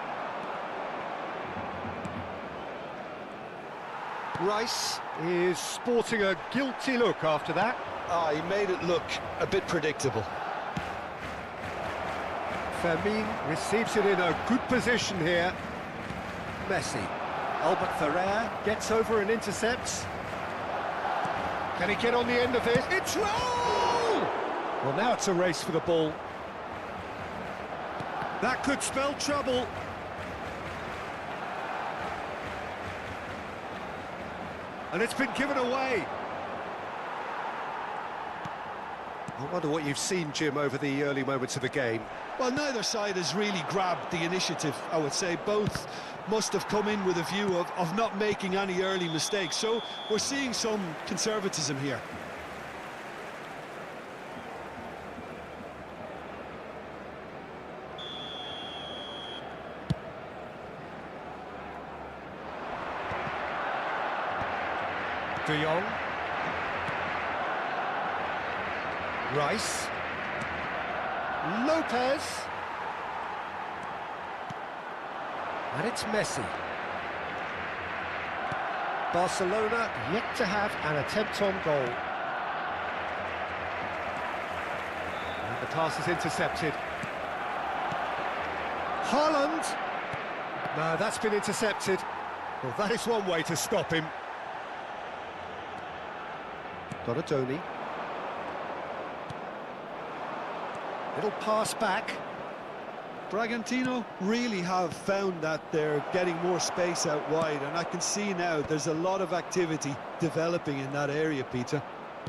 Rice is sporting a guilty look after that. He made it look a bit predictable. Fermin receives it in a good position here. Messi. Albert Ferrer gets over and intercepts. Can he get on the end of this? It's Raul! Well, now it's a race for the ball. That could spell trouble. And it's been given away. I wonder what you've seen, Jim, over the early moments of the game. Well, neither side has really grabbed the initiative, I would say. Both must have come in with a view of not making any early mistakes. So we're seeing some conservatism here. De Jong. Rice. Lopez. And it's Messi. Barcelona yet to have an attempt on goal. And the pass is intercepted. Haaland. No, that's been intercepted. Well, that is one way to stop him. Donatoni. Little pass back. Bragantino really have found that they're getting more space out wide, and I can see now there's a lot of activity developing in that area, Peter.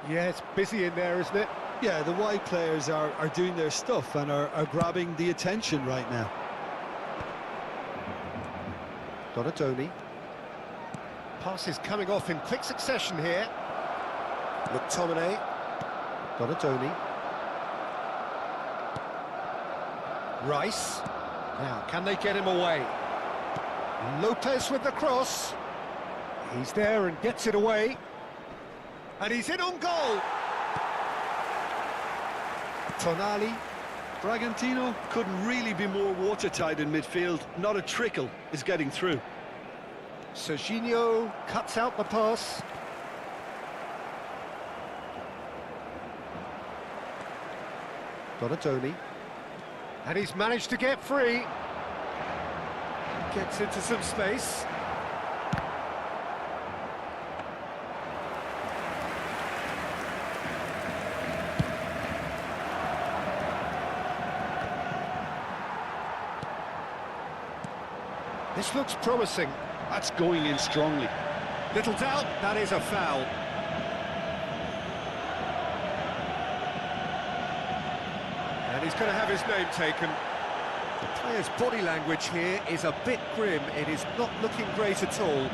Yeah, it's busy in there, isn't it? Yeah, the wide players are doing their stuff and are grabbing the attention right now. Donatoni. Pass is coming off in quick succession here. McTominay. Donatoni. Rice. Now, can they get him away? Lopez with the cross. He's there and gets it away. And he's in on goal. Tonali. Bragantino couldn't really be more watertight in midfield. Not a trickle is getting through. Serginho cuts out the pass. Donatoni. And he's managed to get free. Gets into some space. This looks promising. That's going in strongly. Little doubt, that is a foul. And he's going to have his name taken. The player's body language here is a bit grim. It is not looking great at all.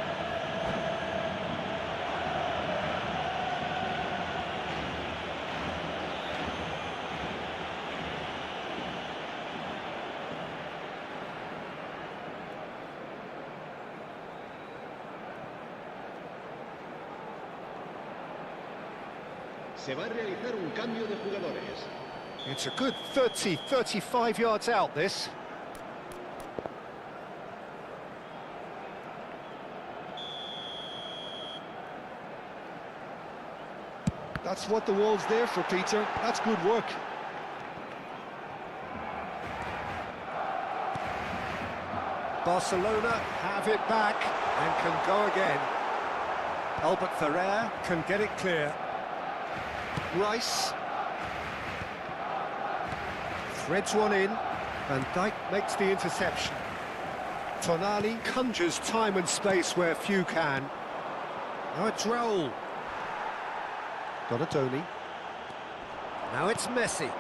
Se va a realizar un cambio de jugadores. It's a good 30, 35 yards out, this. That's what the wall's there for, Peter. That's good work. Barcelona have it back and can go again. Albert Ferrer can get it clear. Rice threads one in. Van Dijk makes the interception. Tonali conjures time and space where few can. Now it's Raul. Donatoni. Now it's Messi.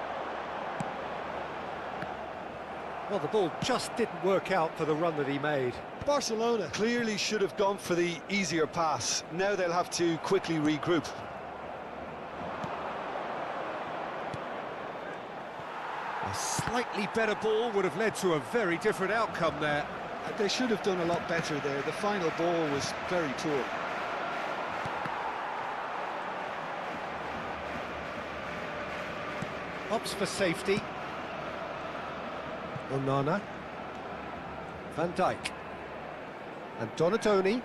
Well, the ball just didn't work out for the run that he made. Barcelona clearly should have gone for the easier pass. Now they'll have to quickly regroup. A slightly better ball would have led to a very different outcome there. They should have done a lot better there. The final ball was very poor. Opts for safety. Onana. Van Dijk. And Donatoni.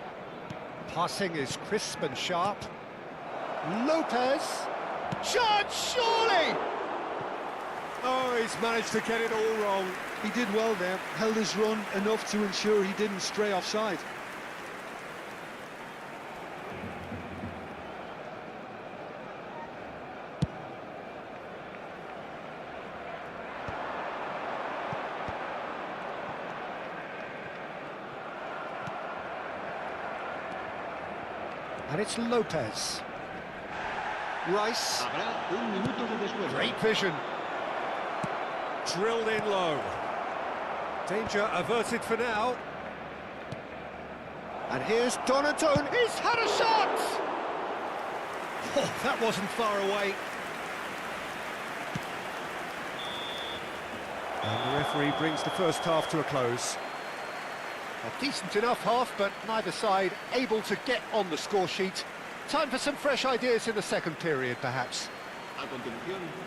Passing is crisp and sharp. Lopez. Chance, surely! Oh, he's managed to get it all wrong. He did well there, held his run enough to ensure he didn't stray offside. And it's Lopez. Rice. Habrá un minuto de descuento. Great vision. Drilled in low. Danger averted for now. And here's Donatoni. He's had a shot! Oh, that wasn't far away. And the referee brings the first half to a close. A decent enough half, but neither side able to get on the score sheet. Time for some fresh ideas in the second period, perhaps.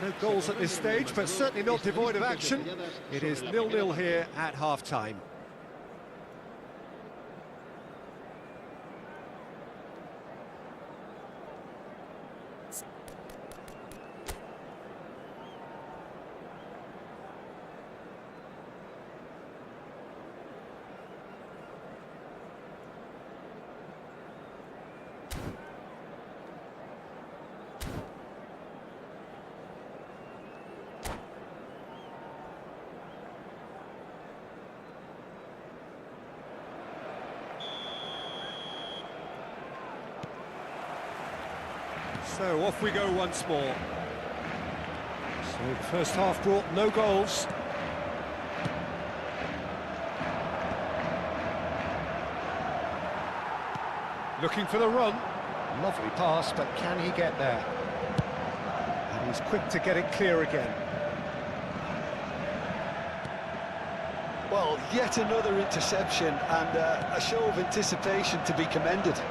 No goals at this stage, but certainly not devoid of action. It is 0-0 here at half-time. So off we go once more. So the first half brought no goals. Looking for the run. Lovely pass, but can he get there? And he's quick to get it clear again. Well, yet another interception and a show of anticipation to be commended.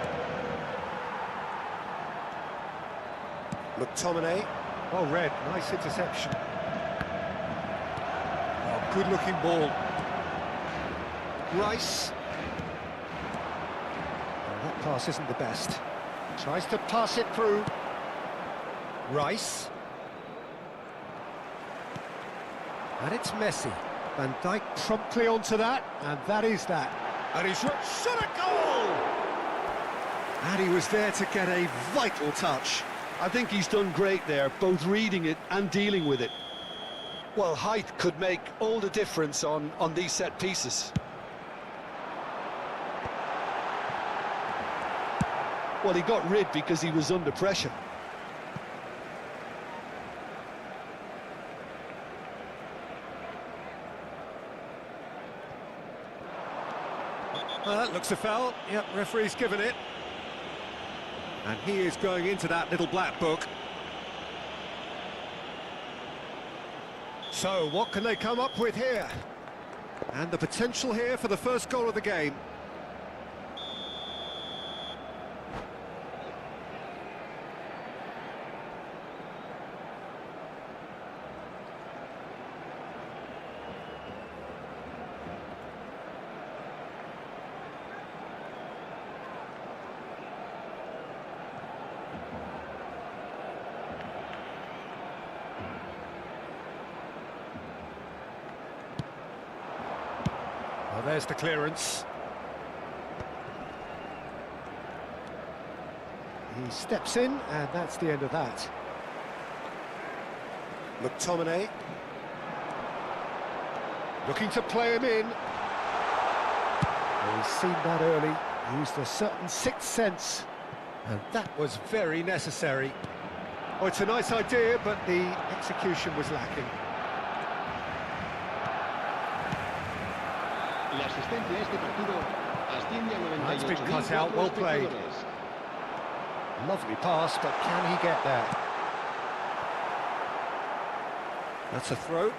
McTominay, well read, nice interception. Oh, good looking ball. Rice. Oh, that pass isn't the best. Tries to pass it through. Rice. And it's Messi. Van Dijk promptly onto that, and that is that. And he's shot a goal! And he was there to get a vital touch. I think he's done great there, both reading it and dealing with it. Well, height could make all the difference on these set pieces. Well, he got rid because he was under pressure. Well, that looks a foul. Yep, referee's given it. And he is going into that little black book. So, what can they come up with here? And the potential here for the first goal of the game. Well, there's the clearance. He steps in, and that's the end of that. McTominay. Looking to play him in. Well, he's seen that early, used a certain sixth sense, and that was very necessary. Oh, it's a nice idea, but the execution was lacking. La asistencia a este partido asciende a 98.000. That's been cut out, well played. Lovely pass, but can he get there? That's a throw.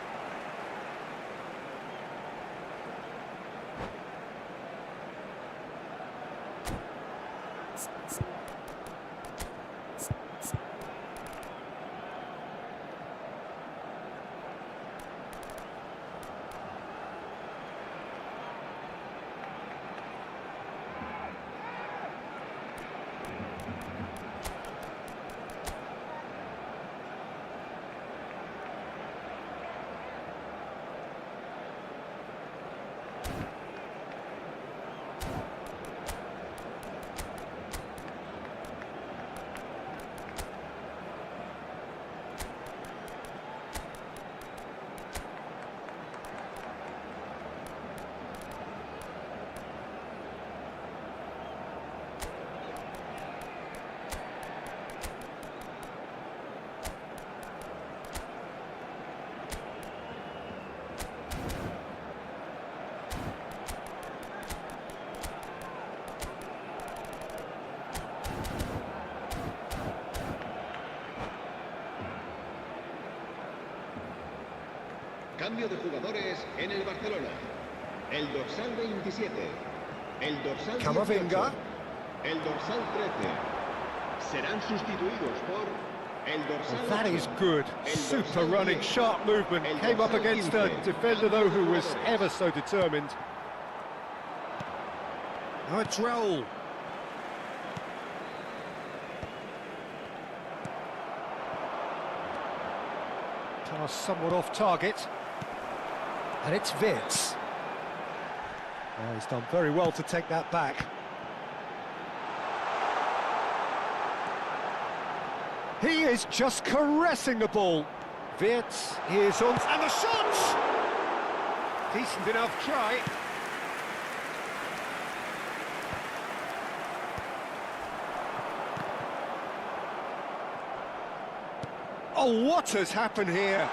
Cambio de jugadores en el Barcelona. El dorsal 27. El dorsal 18. Camavinga. El dorsal 13. Serán sustituidos por el dorsal That 8. is good. Super running, sharp movement. Came up against a defender, though, who was ever so determined. Oh, it's Raul. Pass somewhat off target. And it's Wirtz. Oh, he's done very well to take that back. He is just caressing the ball. Wirtz is on, and the shot! Decent enough try. Oh, what has happened here?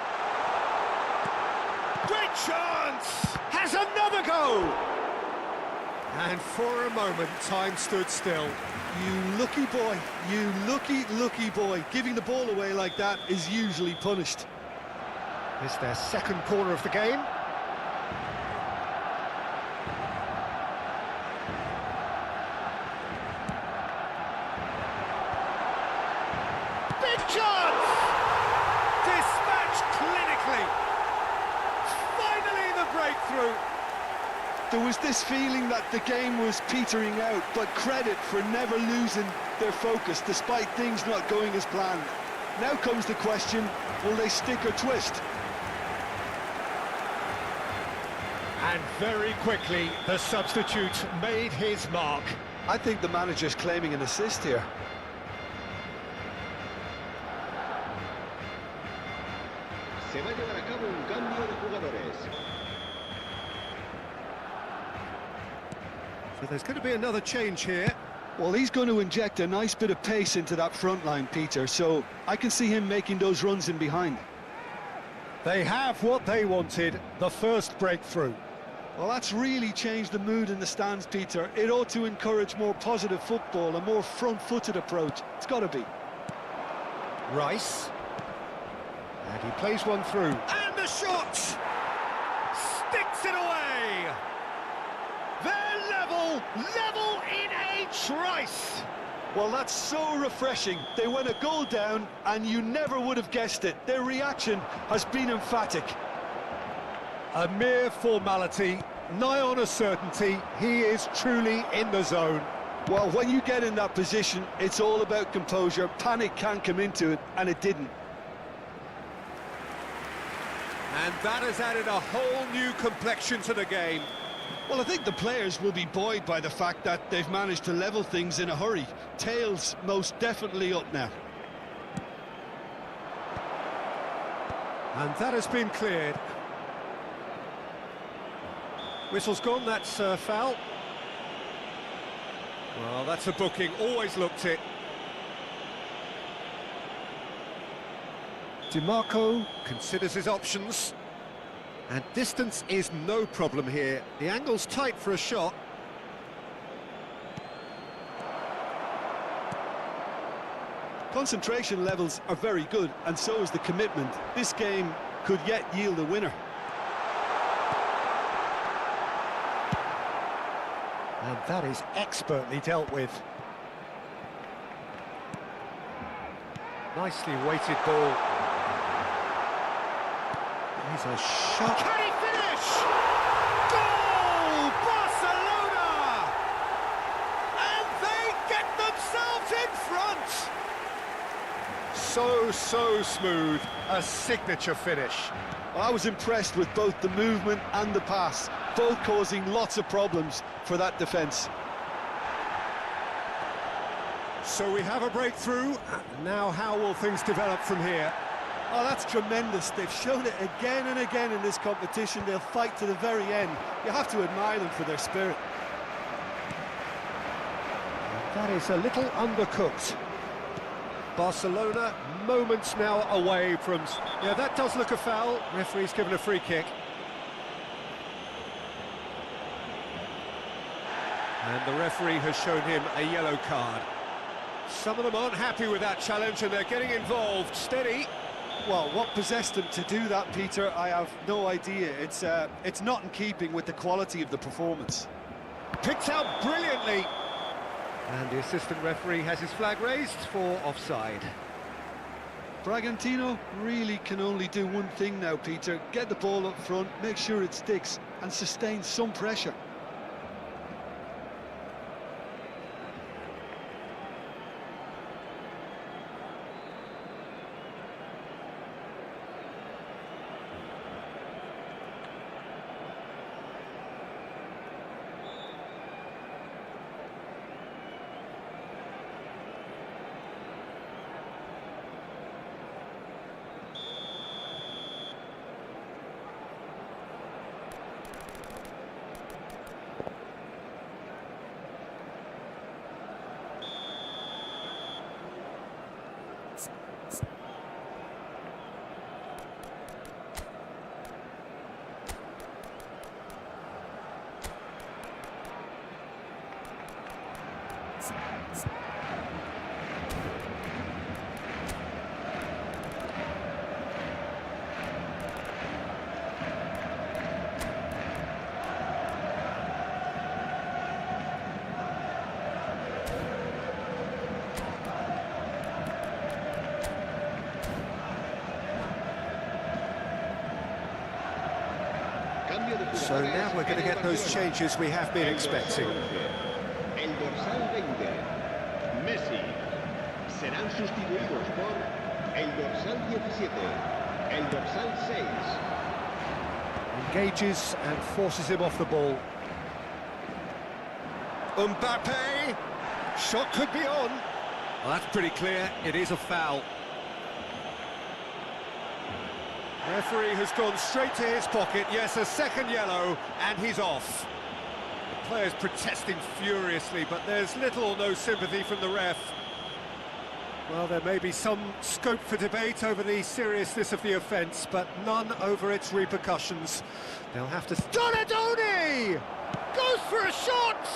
Great chance! Has another go! And for a moment, time stood still. You lucky boy, you lucky boy. Giving the ball away like that is usually punished. It's their second corner of the game. Big chance! Dispatched clinically. Finally the breakthrough. There was this feeling that the game was petering out, but credit for never losing their focus despite things not going as planned. Now comes the question, will they stick or twist? And very quickly, the substitute made his mark. I think the manager's claiming an assist here. Se va a llevar a cabo un cambio de jugadores. So there's going to be another change here. Well, he's going to inject a nice bit of pace into that front line, Peter, so I can see him making those runs in behind. They have what they wanted, the first breakthrough. Well, that's really changed the mood in the stands, Peter. It ought to encourage more positive football, a more front-footed approach. It's got to be. Rice. And he plays one through. And the shot! Sticks it away! They're level in H. Rice! Well, that's so refreshing. They went a goal down, and you never would have guessed it. Their reaction has been emphatic. A mere formality, nigh on a certainty. He is truly in the zone. Well, when you get in that position, it's all about composure. Panic can come into it, and it didn't. And that has added a whole new complexion to the game. Well, I think the players will be buoyed by the fact that they've managed to level things in a hurry. Tails most definitely up now. And that has been cleared. Whistle's gone, that's foul. Well, that's a booking, always looked it. DiMarco considers his options. And distance is no problem here. The angle's tight for a shot. Concentration levels are very good, and so is the commitment. This game could yet yield a winner. And that is expertly dealt with. Nicely weighted ball. Here's a shot. Can he finish? Goal! Barcelona! And they get themselves in front! So smooth. A signature finish. Well, I was impressed with both the movement and the pass, both causing lots of problems for that defence. So we have a breakthrough. Now how will things develop from here? Oh, that's tremendous. They've shown it again and again in this competition. They'll fight to the very end. You have to admire them for their spirit. That is a little undercooked. Barcelona moments now away from... Yeah, that does look a foul. Referee's given a free kick. And the referee has shown him a yellow card. Some of them aren't happy with that challenge and they're getting involved. Steady. Well, what possessed them to do that, Peter, I have no idea. It's not in keeping with the quality of the performance. Picked out brilliantly. And the assistant referee has his flag raised for offside. Bragantino really can only do one thing now, Peter. Get the ball up front, make sure it sticks, and sustain some pressure. So now we're going to get those changes we have been expecting. El dorsal 20, Messi. Serán sustituidos por el dorsal 17, el dorsal 6. Engages and forces him off the ball. Mbappe! Shot could be on. Well, that's pretty clear. It is a foul. Referee has gone straight to his pocket. Yes, a second yellow, and he's off. The players protesting furiously, but there's little or no sympathy from the ref. Well, there may be some scope for debate over the seriousness of the offence, but none over its repercussions. They'll have to... Donadoni! Goes for a shot!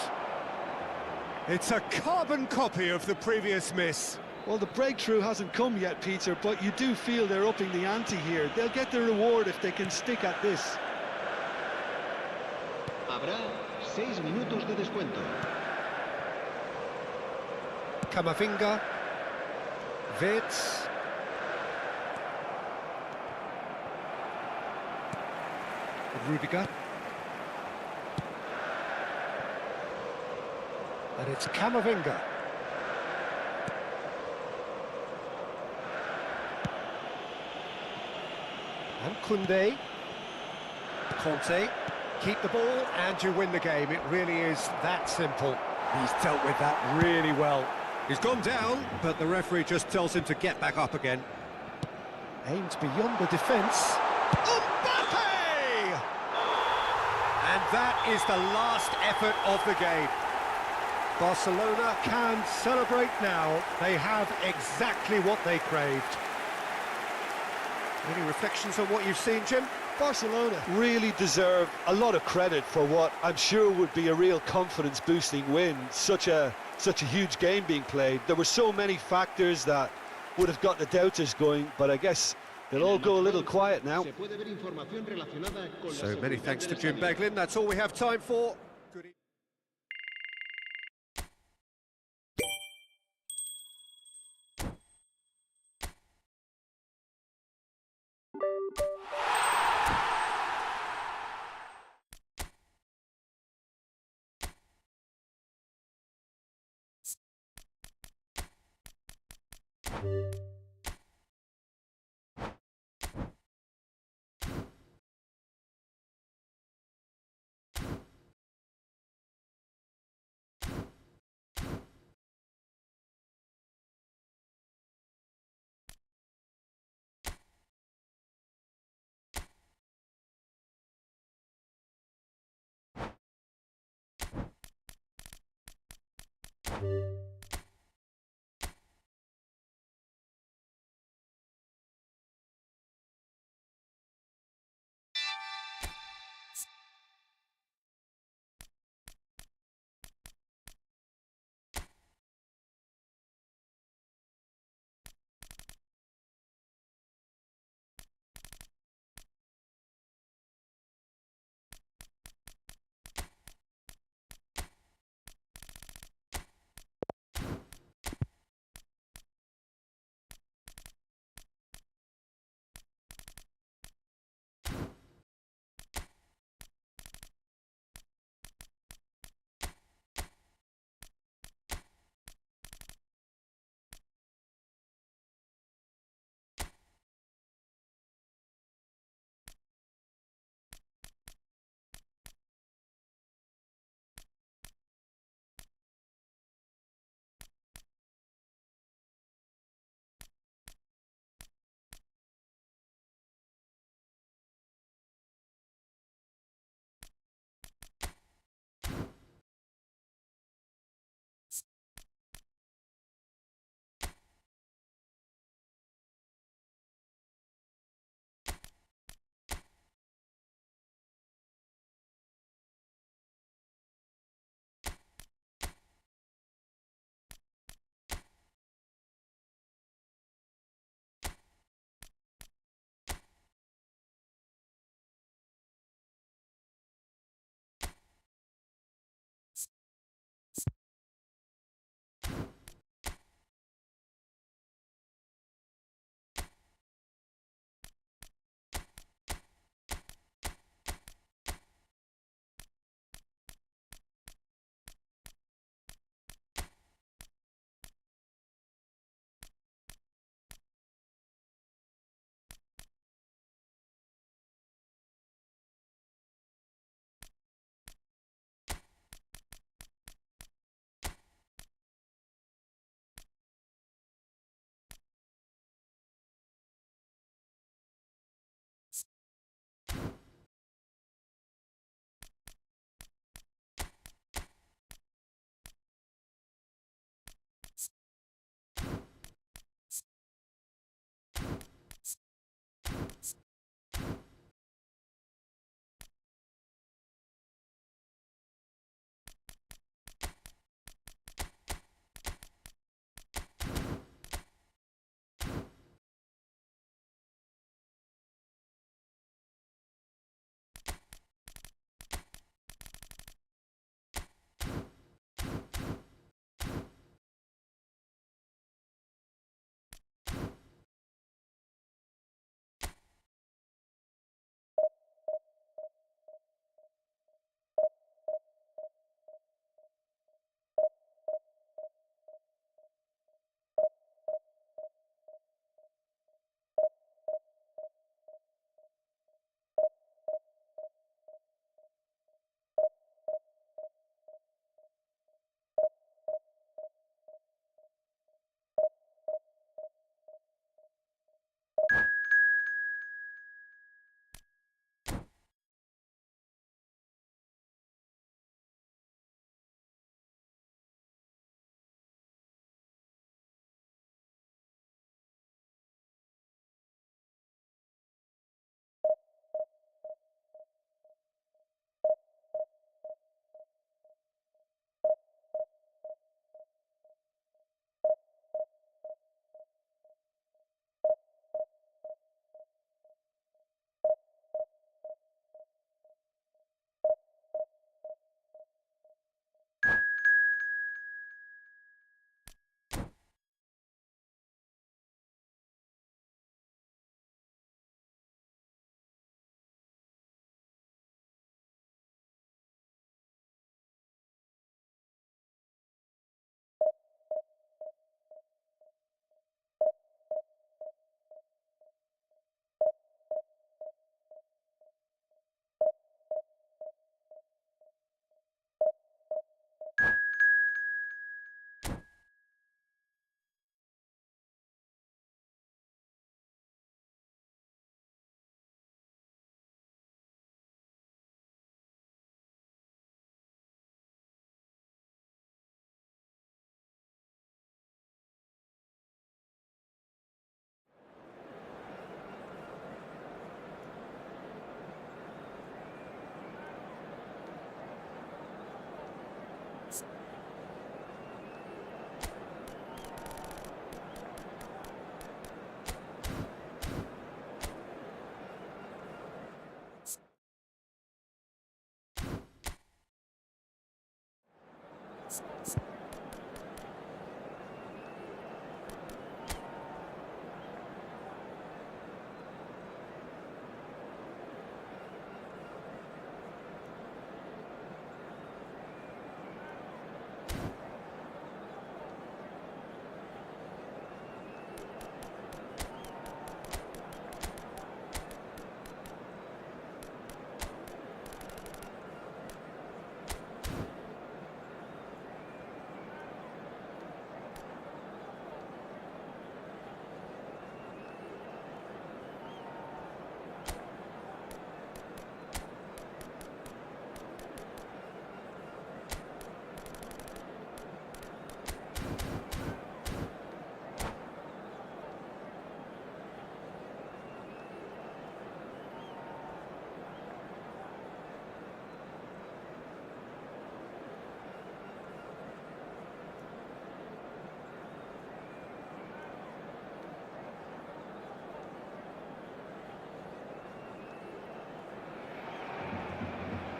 It's a carbon copy of the previous miss. Well, the breakthrough hasn't come yet, Peter, but you do feel they're upping the ante here. They'll get the reward if they can stick at this. Habrá 6 minutos de descuento. Camavinga. Wirtz. Rudiger. And it's Camavinga. And Koundé. Conte. keep the ball and you win the game. It really is that simple. He's dealt with that really well. He's gone down, but the referee just tells him to get back up again. Aimed beyond the defence. Mbappe! And that is the last effort of the game. Barcelona can celebrate now. They have exactly what they craved. Any reflections on what you've seen, Jim? Barcelona really deserve a lot of credit for what I'm sure would be a real confidence-boosting win. Such a huge game being played. There were so many factors that would have got the doubters going, but I guess they'll all go a little quiet now. So many thanks to Jim Beglin. That's all we have time for. Good evening.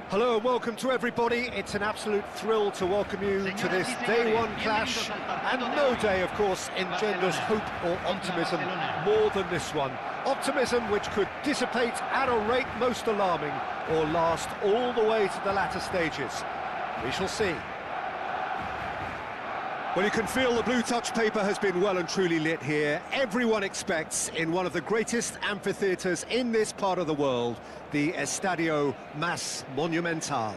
Hello and welcome to everybody. It's an absolute thrill to welcome you to this Day 1 clash, and no day, of course, engenders hope or optimism more than this one. Optimism which could dissipate at a rate most alarming or last all the way to the latter stages. We shall see. Well, you can feel the blue touch paper has been well and truly lit here. Everyone expects, in one of the greatest amphitheatres in this part of the world, the Estadio Más Monumental.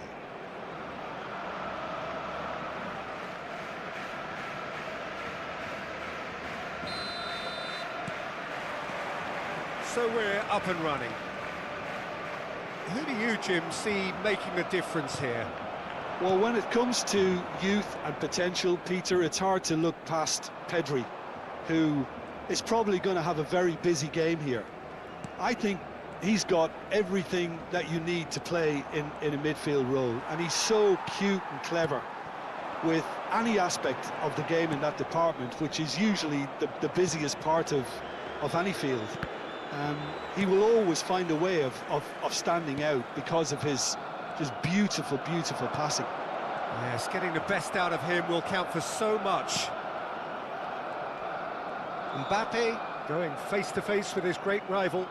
So we're up and running. Who do you, Jim, see making a difference here? Well, when it comes to youth and potential, Peter, it's hard to look past Pedri, who is probably going to have a very busy game here. I think he's got everything that you need to play in a midfield role, and he's so cute and clever with any aspect of the game in that department, which is usually the busiest part of any field. He will always find a way of standing out because of his just beautiful, beautiful passing. Yes, getting the best out of him will count for so much. Mbappe going face-to-face with his great rival.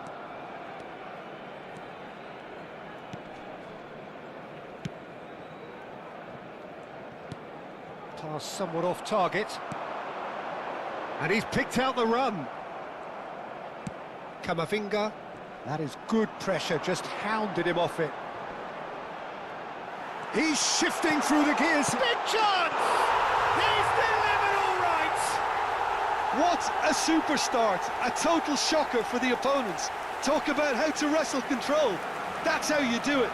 Pass somewhat off target. And he's picked out the run. Camavinga, that is good pressure, just hounded him off it. He's shifting through the gears. Big chance! He's delivered all right! What a super start! A total shocker for the opponents. Talk about how to wrestle control. That's how you do it.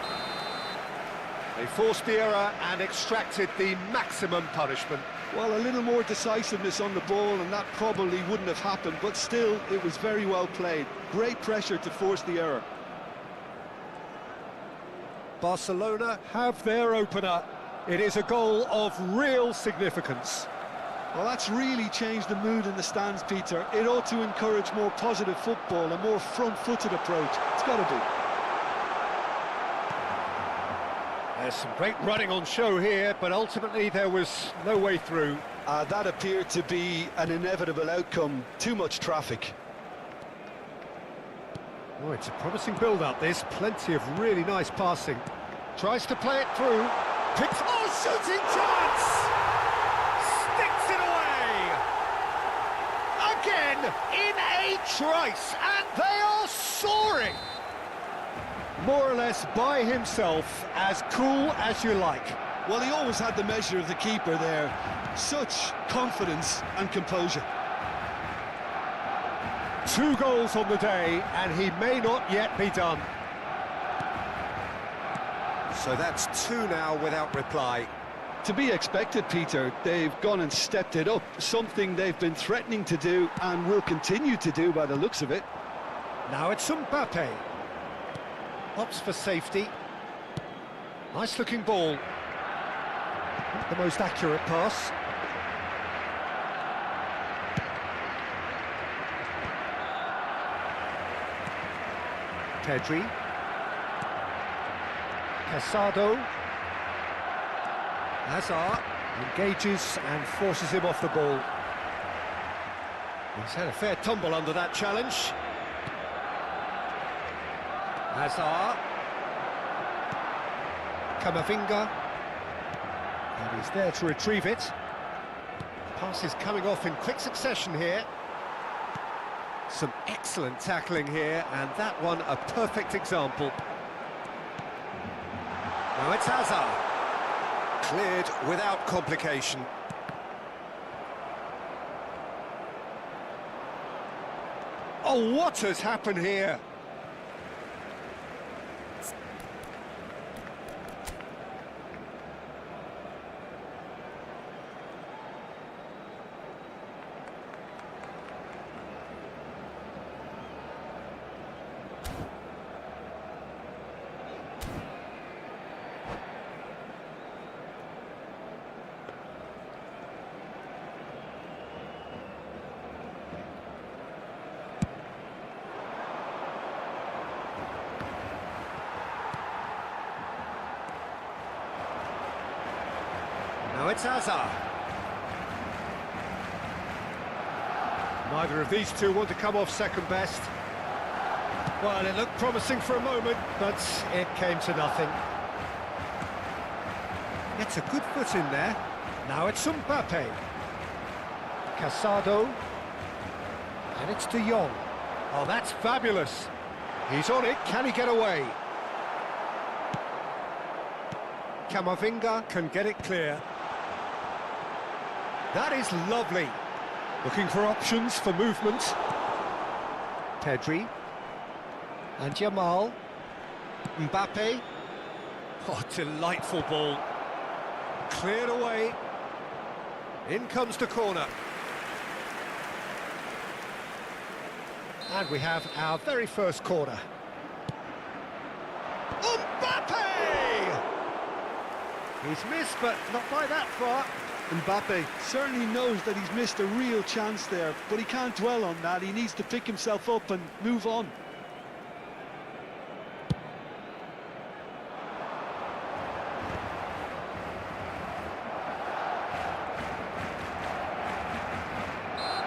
They forced the error and extracted the maximum punishment. Well, a little more decisiveness on the ball and that probably wouldn't have happened, but still, it was very well played. Great pressure to force the error. Barcelona have their opener. It is a goal of real significance. Well, that's really changed the mood in the stands, Peter. It ought to encourage more positive football, a more front-footed approach. It's got to be. There's some great running on show here, but ultimately there was no way through. That appeared to be an inevitable outcome. Too much traffic. Oh, it's a promising build-up, this. Plenty of really nice passing. Tries to play it through. Picks... Oh, shooting chance! Sticks it away! Again, in a trice, and they are soaring! More or less by himself, as cool as you like. Well, he always had the measure of the keeper there. Such confidence and composure. 2 goals on the day, and he may not yet be done. So that's 2 now without reply. To be expected, Peter. They've gone and stepped it up, something they've been threatening to do and will continue to do by the looks of it. Now it's Mbappe. Opts for safety. Nice looking ball. Not the most accurate pass. Pedri. Casado. Hazard. Engages and forces him off the ball. He's had a fair tumble under that challenge. Hazard. Camavinga. And he's there to retrieve it. Pass is coming off in quick succession here. Some excellent tackling here, and that one a perfect example. Now it's Hazard. Cleared without complication. Oh, what has happened here? Now it's Hazard. Neither of these two want to come off second best. Well, it looked promising for a moment, but it came to nothing. It's a good foot in there. Now it's Mbappe. Casado. And it's De Jong. Oh, that's fabulous. He's on it. Can he get away? Camavinga can get it clear. That is lovely. Looking for options for movement. Pedri. And Jamal. Mbappe. Oh, delightful ball. Cleared away. In comes the corner. And we have our very first corner. Mbappe! He's missed, but not by that far. Mbappe certainly knows that he's missed a real chance there, but he can't dwell on that. He needs to pick himself up and move on.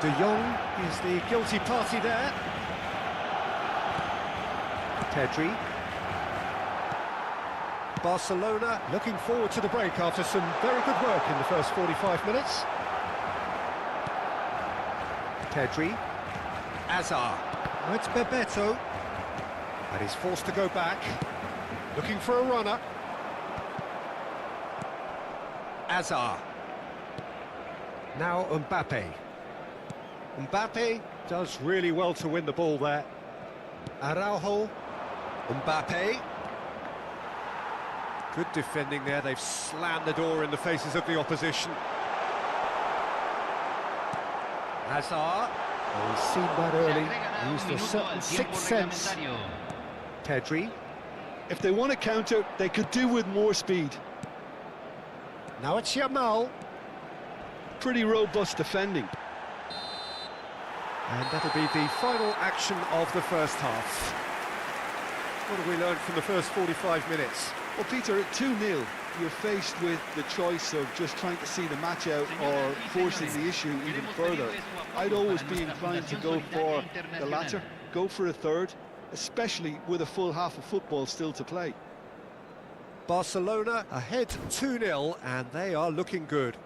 De Jong is the guilty party there. Pedri. Barcelona looking forward to the break after some very good work in the first 45 minutes. Pedri. Hazard. Oh, it's Bebeto. And he's forced to go back. Looking for a runner. Hazard. Now Mbappe. Mbappe does really well to win the ball there. Araujo. Mbappe. Good defending there. They've slammed the door in the faces of the opposition. Hazard. Oh, he's seen that early. Used a certain sixth sense. Pedri. If they want to counter, they could do with more speed. Now it's Jamal. Pretty robust defending. And that'll be the final action of the first half. What have we learned from the first 45 minutes? Well, Peter, at 2-0, you're faced with the choice of just trying to see the match out or forcing the issue even further. I'd always be inclined to go for the latter, go for a third, especially with a full half of football still to play. Barcelona ahead 2-0, and they are looking good.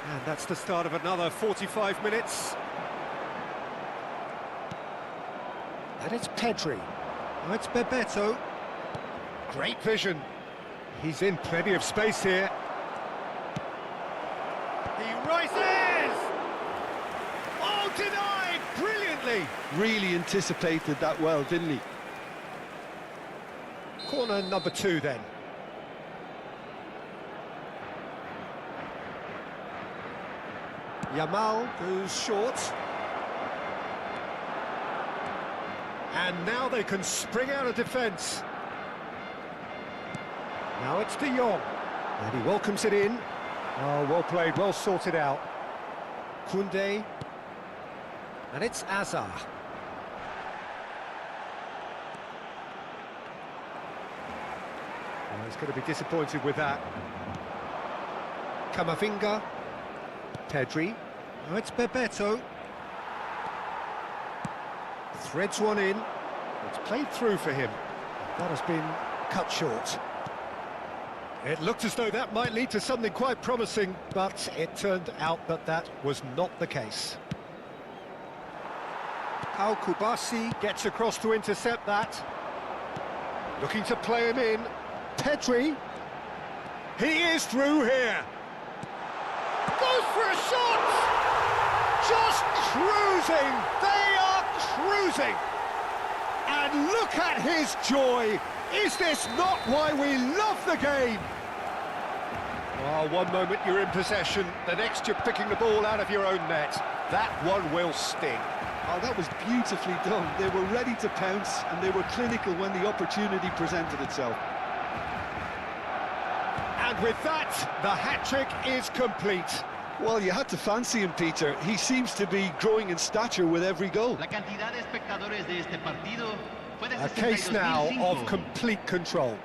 And that's the start of another 45 minutes. And it's Pedri. Oh, it's Bebeto. Great vision. He's in plenty of space here. He rises! Oh, denied! Brilliantly! Really anticipated that well, didn't he? Corner number 2 then. Yamal goes short. And now they can spring out of defence. Now it's De Jong. And he welcomes it in. Oh, well played, well sorted out. Koundé. And it's Azar. Oh, he's going to be disappointed with that. Camavinga. Pedri. Now it's Bebeto. Threads one in. It's played through for him. That has been cut short. It looked as though that might lead to something quite promising, but it turned out that that was not the case. Al Kubasi gets across to intercept that. Looking to play him in. Pedri. He is through here. Goes for a shot! Just cruising! They are cruising! And look at his joy! Is this not why we love the game? Well, one moment you're in possession, the next you're picking the ball out of your own net. That one will sting. Oh, that was beautifully done. They were ready to pounce, and they were clinical when the opportunity presented itself. And with that, the hat-trick is complete. Well, you had to fancy him, Peter. He seems to be growing in stature with every goal. La cantidad de espectadores de este partido fue de A case now 62.005. of complete control.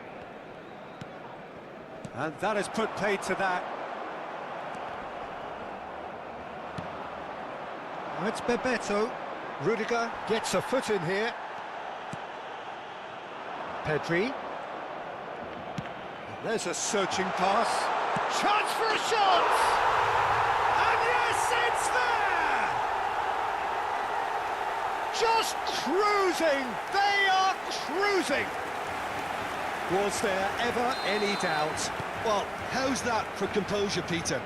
And that has put paid to that. Now it's Bebeto. Rudiger gets a foot in here. Pedri. There's a searching pass. Chance for a shot! And yes, it's there! Just cruising! They are cruising! Was there ever any doubt? Well, how's that for composure, Peter?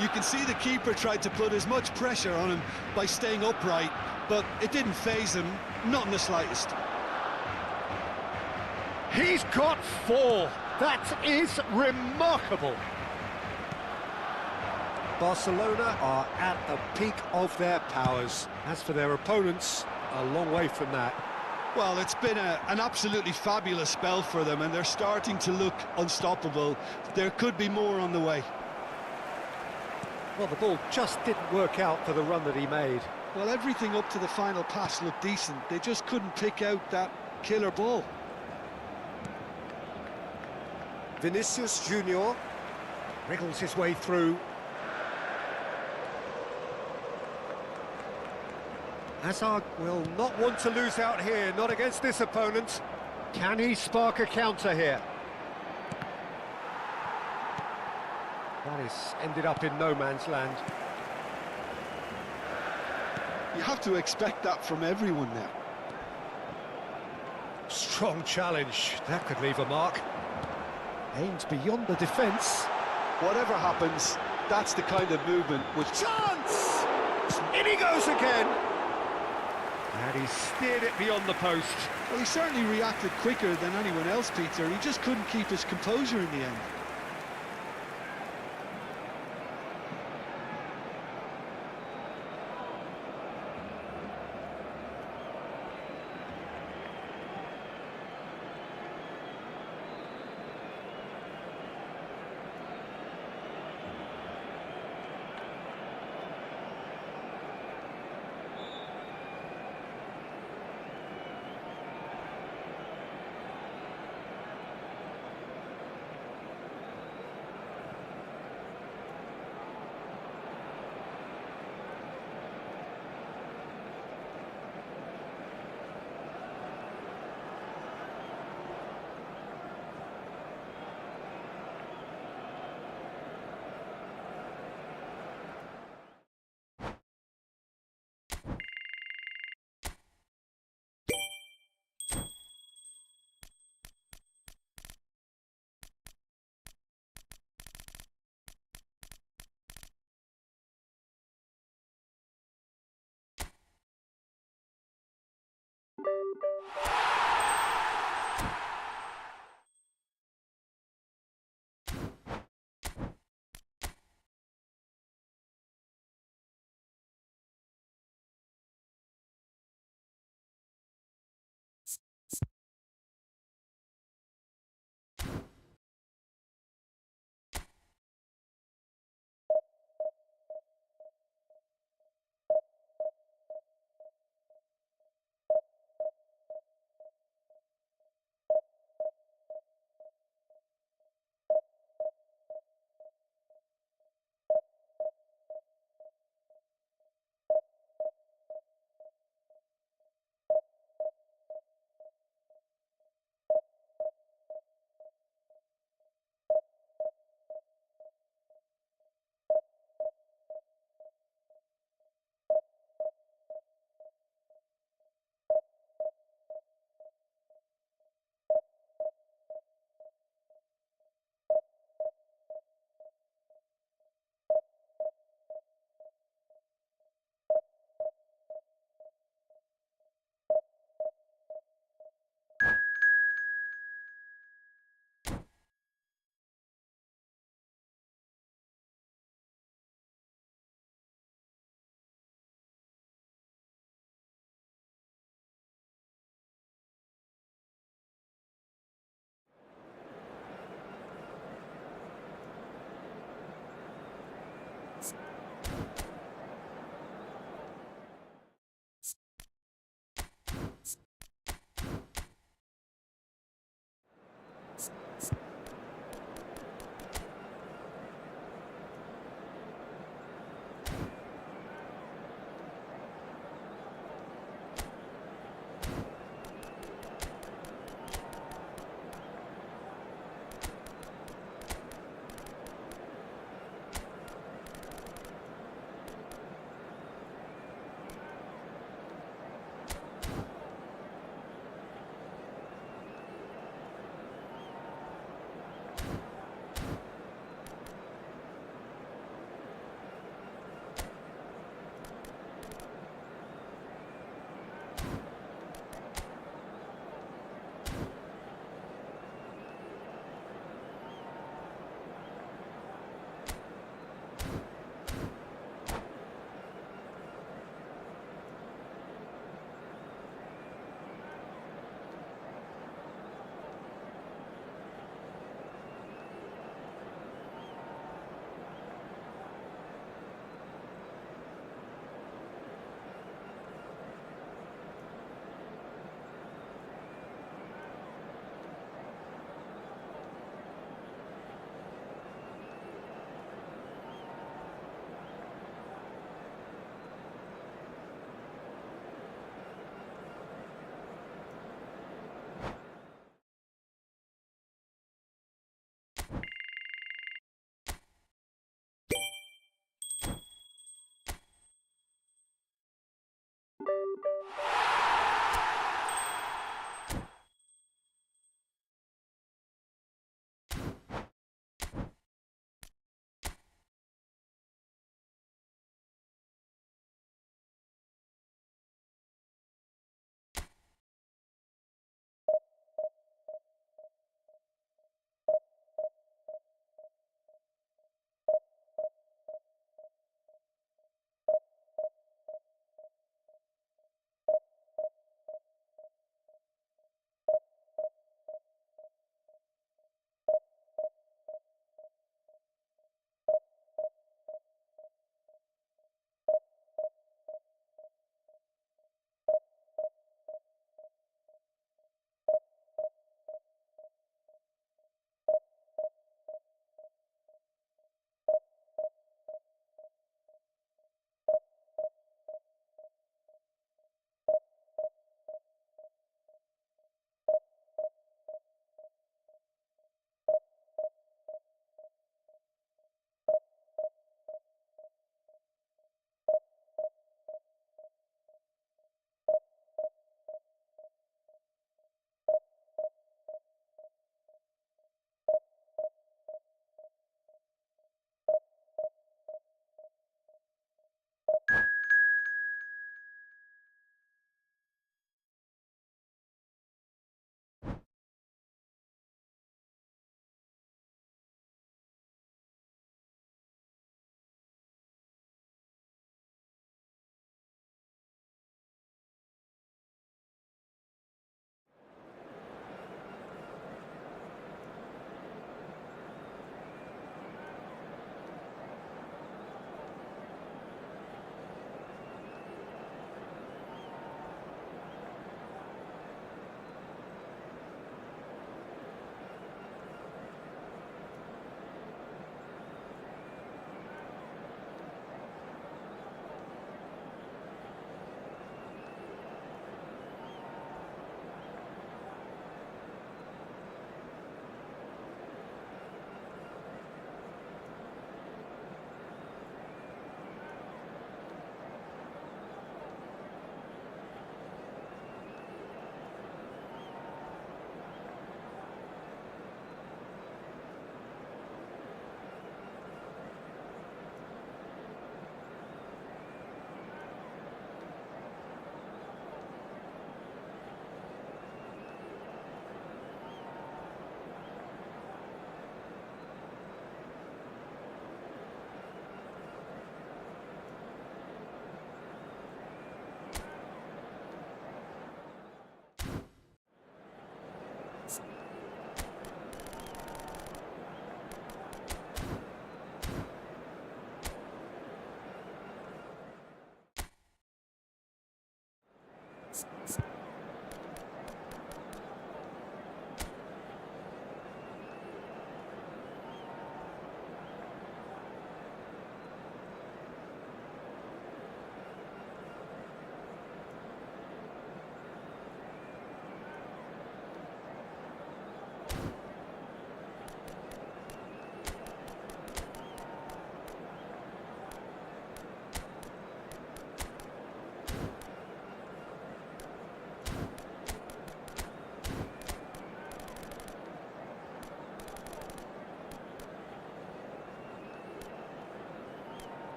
You can see the keeper tried to put as much pressure on him by staying upright, but it didn't faze him, not in the slightest. He's got 4. That is remarkable. Barcelona are at the peak of their powers. As for their opponents, a long way from that. Well, it's been an absolutely fabulous spell for them, and they're starting to look unstoppable. There could be more on the way. Well, the ball just didn't work out for the run that he made. Well, everything up to the final pass looked decent. They just couldn't pick out that killer ball. Vinicius Junior wriggles his way through. Hazard will not want to lose out here, not against this opponent. Can he spark a counter here? That has ended up in no man's land. You have to expect that from everyone now. Strong challenge, that could leave a mark. Aims beyond the defence. Whatever happens, that's the kind of movement which... Chance! In he goes again! And he steered it beyond the post. Well, he certainly reacted quicker than anyone else, Peter. He just couldn't keep his composure in the end.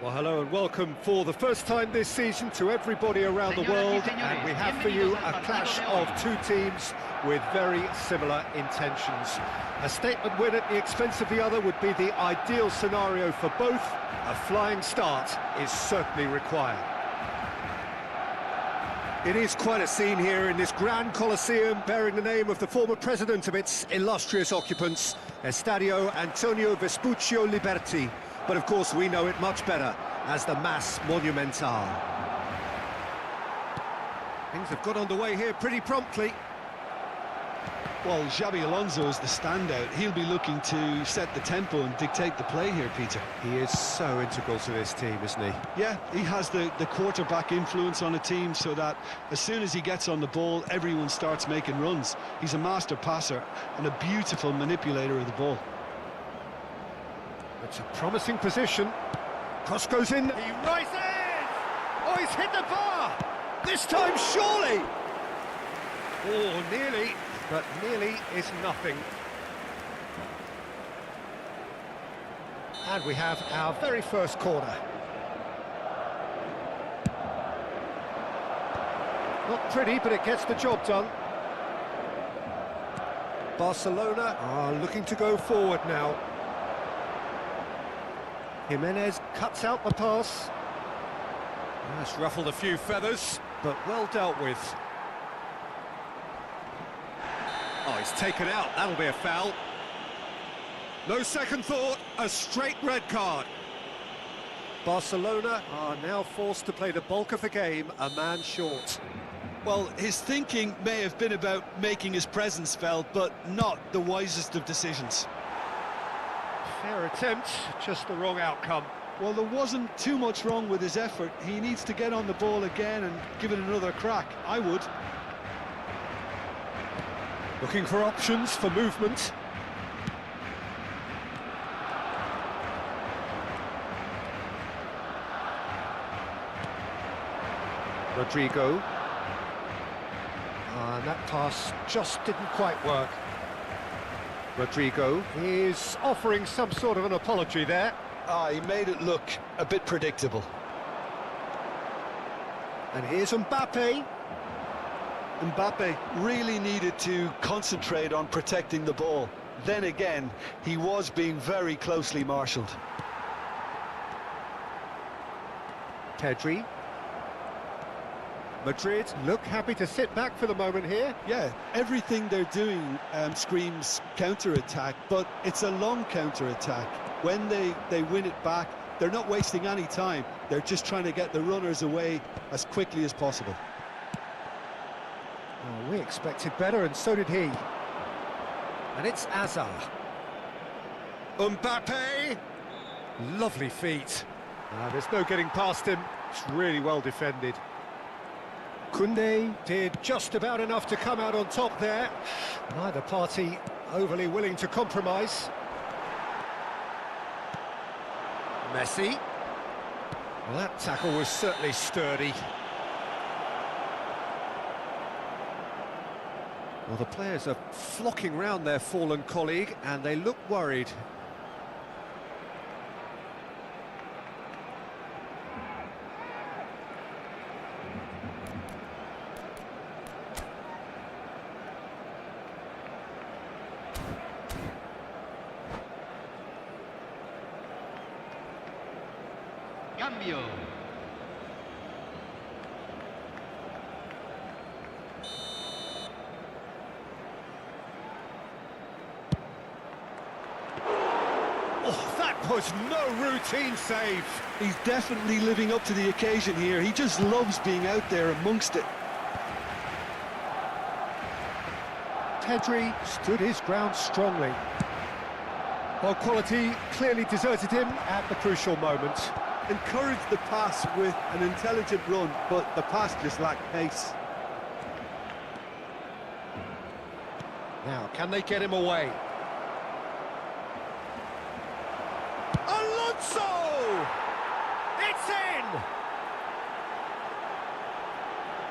Well, hello and welcome for the first time this season to everybody around the world, and we have for you a clash of two teams with very similar intentions. A statement win at the expense of the other would be the ideal scenario for both. A flying start is certainly required. It is quite a scene here in this grand Colosseum, bearing the name of the former president of its illustrious occupants, Estadio Antonio Vespuccio Liberti. But of course we know it much better as the Mas Monumental. Things have got underway here pretty promptly. Well, Xabi Alonso is the standout. He'll be looking to set the tempo and dictate the play here, Peter. He is so integral to this team, isn't he? Yeah, he has the quarterback influence on a team so that as soon as he gets on the ball, everyone starts making runs. He's a master passer and a beautiful manipulator of the ball. It's a promising position. Cross goes in. He rises! Oh, he's hit the bar! This time, surely! Oh, nearly, but nearly is nothing. And we have our very first corner. Not pretty, but it gets the job done. Barcelona are looking to go forward now. Jimenez cuts out the pass. That's ruffled a few feathers, but well dealt with. Oh, he's taken out. That'll be a foul. No second thought, a straight red card. Barcelona are now forced to play the bulk of the game a man short. Well, his thinking may have been about making his presence felt, but not the wisest of decisions. Fair attempt, just the wrong outcome. Well, there wasn't too much wrong with his effort. He needs to get on the ball again and give it another crack. I would. Looking for options for movement. Rodrigo. And that pass just didn't quite work. Rodrigo is offering some sort of an apology there. He made it look a bit predictable. And here's Mbappe. Mbappe really needed to concentrate on protecting the ball. Then again, he was being very closely marshalled. Pedri. Madrid look happy to sit back for the moment here. Yeah, everything they're doing screams counter-attack, but it's a long counter-attack. When they win it back, they're not wasting any time. They're just trying to get the runners away as quickly as possible. Oh, we expected better, and so did he. And it's Hazard. Mbappe! Lovely feet. There's no getting past him. It's really well defended. Koundé did just about enough to come out on top there. Neither party overly willing to compromise. Messi. Well, that tackle was certainly sturdy. Well, the players are flocking round their fallen colleague, and they look worried. Cambio. Oh, that was no routine save. He's definitely living up to the occasion here. He just loves being out there amongst it. Pedri stood his ground strongly. Well, quality clearly deserted him at the crucial moment. Encouraged the pass with an intelligent run, but the pass just lacked pace. Now, can they get him away? Alonso! It's in!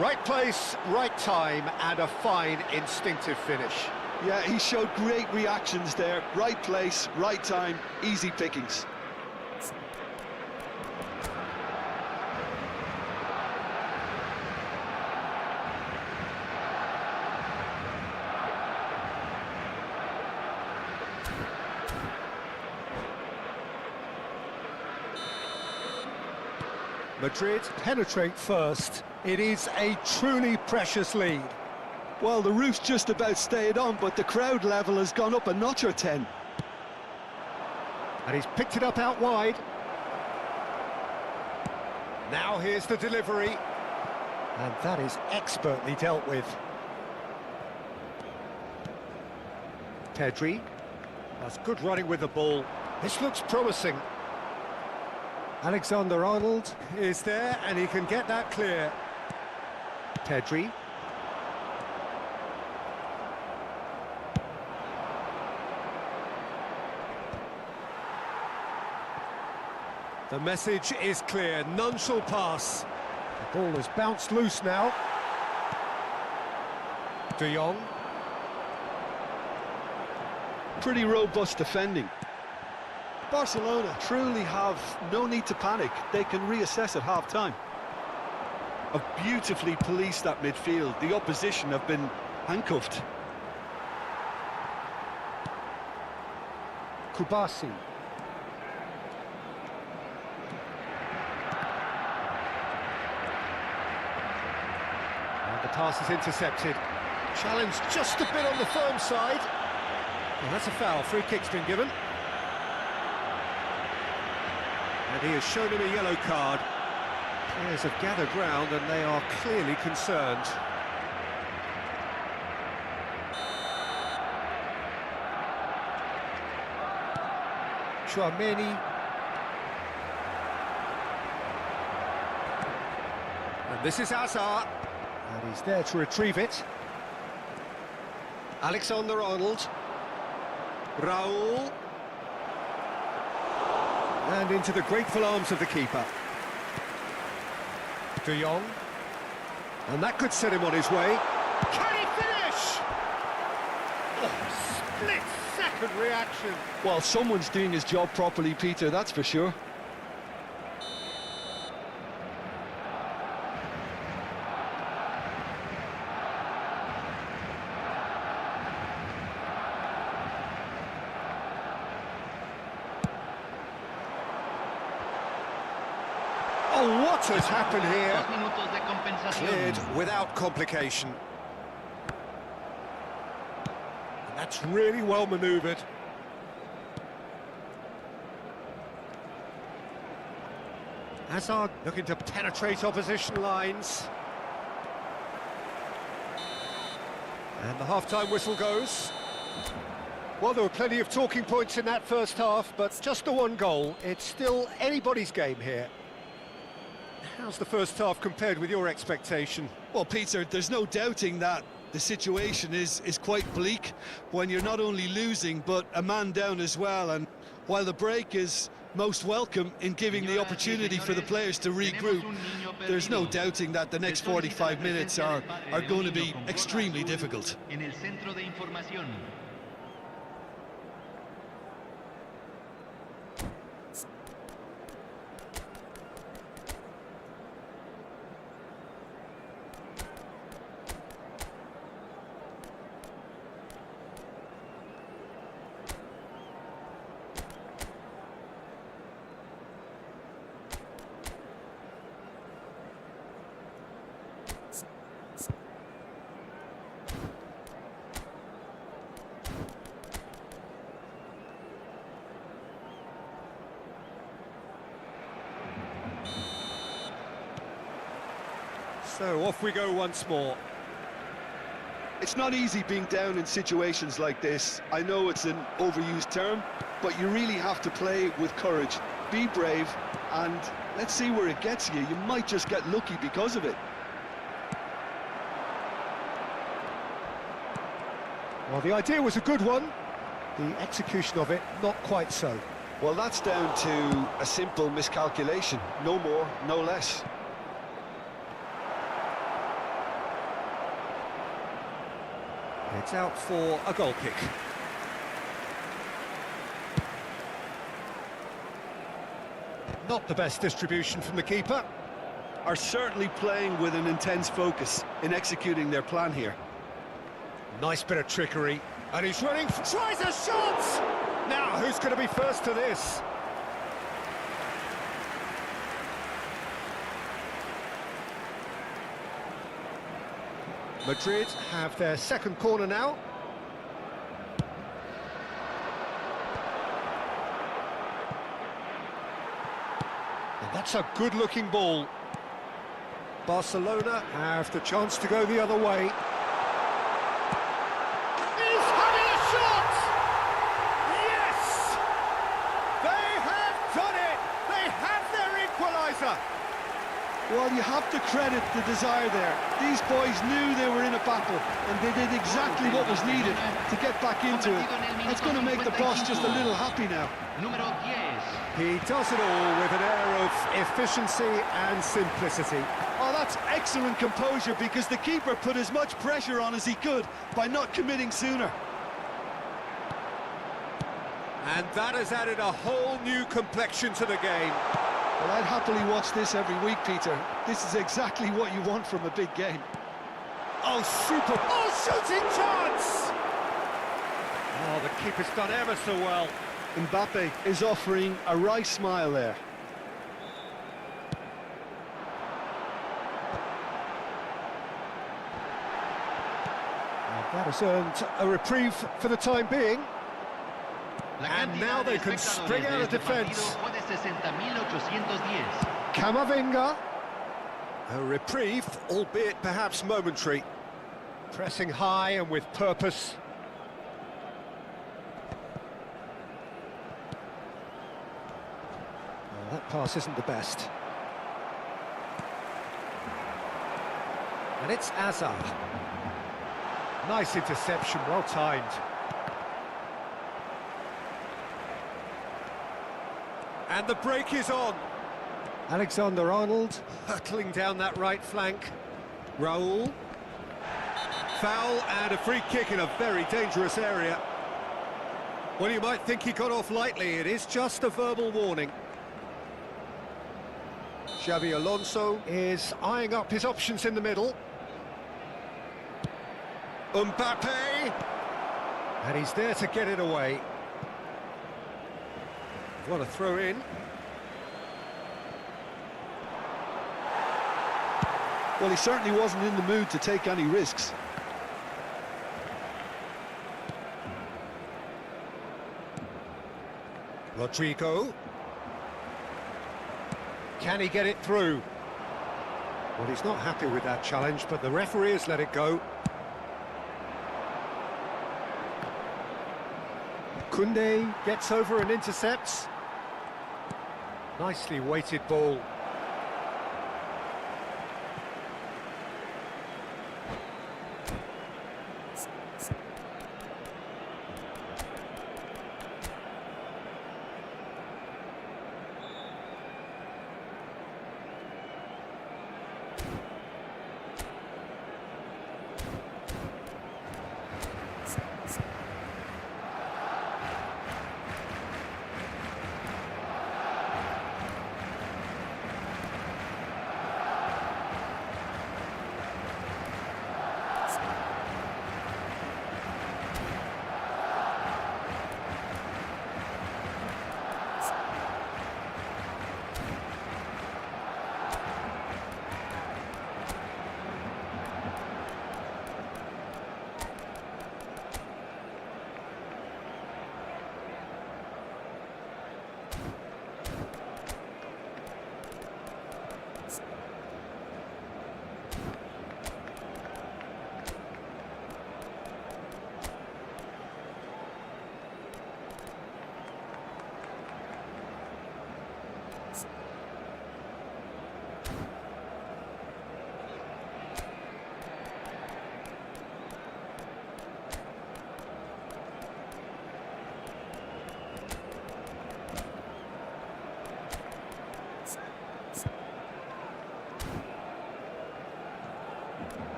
Right place, right time, and a fine instinctive finish. Yeah, he showed great reactions there. Right place, right time, easy pickings. Madrid penetrate first. It is a truly precious lead. Well, the roof's just about stayed on, but the crowd level has gone up a notch or 10. And he's picked it up out wide. Now here's the delivery. And that is expertly dealt with. Pedri. That's good running with the ball. This looks promising. Alexander-Arnold is there, and he can get that clear. Pedri. The message is clear, none shall pass. The ball has bounced loose now. De Jong. Pretty robust defending. Barcelona truly have no need to panic. They can reassess at half-time. Have beautifully policed that midfield. The opposition have been handcuffed. Kubasi. And the pass is intercepted. Challenge just a bit on the firm side. Well, that's a foul. Free kick's been given. And he has shown him a yellow card. Players have gathered round and they are clearly concerned. Chouameni. And this is Hazard. And he's there to retrieve it. Alexander-Arnold. Raul. And into the grateful arms of the keeper. De Jong. And that could set him on his way. Can he finish? Oh, split-second reaction. Well, someone's doing his job properly, Peter, that's for sure. Oh, what has happened here? 2 minutos de compensación. Cleared without complication. And that's really well manoeuvred. Hazard looking to penetrate opposition lines. And the half-time whistle goes. Well, there were plenty of talking points in that first half, but just the one goal. It's still anybody's game here. How's the first half compared with your expectation? Well, Peter, there's no doubting that the situation is quite bleak when you're not only losing, but a man down as well. And while the break is most welcome in giving the opportunity for the players to regroup. There's no doubting that the next 45 minutes are going to be extremely difficult. So off we go once more. It's not easy being down in situations like this. I know it's an overused term, but you really have to play with courage. Be brave, and let's see where it gets you. You might just get lucky because of it. Well, the idea was a good one. The execution of it, not quite so. Well, that's down to a simple miscalculation. No more, no less. It's out for a goal kick. Not the best distribution from the keeper. Are certainly playing with an intense focus in executing their plan here. Nice bit of trickery. And he's running, tries a shot! Now, who's going to be first to this? Madrid have their second corner now. And that's a good-looking ball. Barcelona have the chance to go the other way. He's having a shot! Yes! They have done it! They have their equaliser! Well, you have to credit the desire there. These boys knew they were in a battle, and they did exactly what was needed to get back into it. That's going to make the boss just a little happy now. He does it all with an air of efficiency and simplicity. Oh, that's excellent composure, because the keeper put as much pressure on as he could by not committing sooner. And that has added a whole new complexion to the game. Well, I'd happily watch this every week, Peter. This is exactly what you want from a big game. Oh, super! Oh, shooting chance! Oh, the keeper's done ever so well. Mbappe is offering a right smile there. That has earned a reprieve for the time being. And now they can spring out of defence. Camavinga. A reprieve, albeit perhaps momentary. Pressing high and with purpose. Well, that pass isn't the best. And it's Hazard. Nice interception, well timed. And the break is on. Alexander-Arnold hurtling down that right flank. Raul. Foul and a free kick in a very dangerous area. Well, you might think he got off lightly. It is just a verbal warning. Xabi Alonso is eyeing up his options in the middle. Mbappe. And he's there to get it away. What a throw in. Well, he certainly wasn't in the mood to take any risks. Rodrigo. Can he get it through? Well, he's not happy with that challenge, but the referee has let it go. Koundé gets over and intercepts. Nicely weighted ball.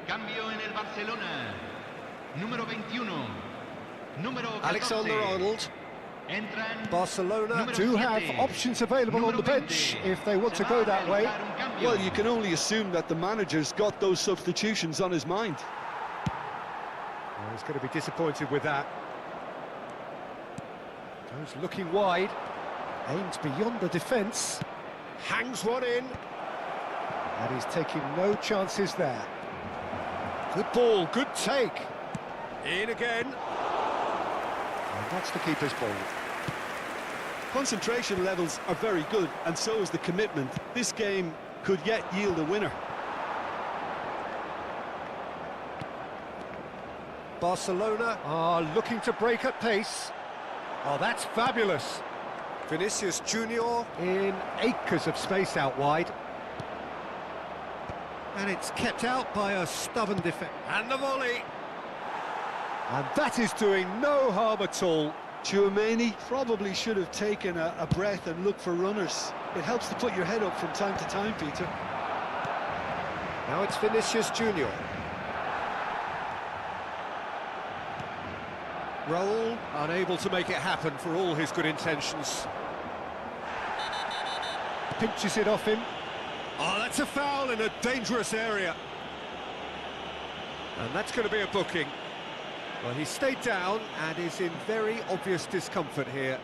Cambio en el Barcelona. Número 21. Número 14. Alexander-Arnold. Entran Barcelona número do 7. have options available on the bench if they want to go that way. Well, you can only assume that the manager's got those substitutions on his mind. Well, he's going to be disappointed with that. Goes looking wide, aims beyond the defence, hangs one in, and he's taking no chances there. Good ball, good take. In again. And that's the keeper's ball. Concentration levels are very good, and so is the commitment. This game could yet yield a winner. Barcelona are looking to break at pace. Oh, that's fabulous. Vinicius Junior in acres of space out wide. And it's kept out by a stubborn defence. And the volley. And that is doing no harm at all. Tchouaméni probably should have taken a breath and looked for runners. It helps to put your head up from time to time, Peter. Now it's Vinicius Junior. Raul unable to make it happen for all his good intentions. Pinches it off him. Oh, that's a foul in a dangerous area. And that's going to be a booking. Well, he stayed down and is in very obvious discomfort here.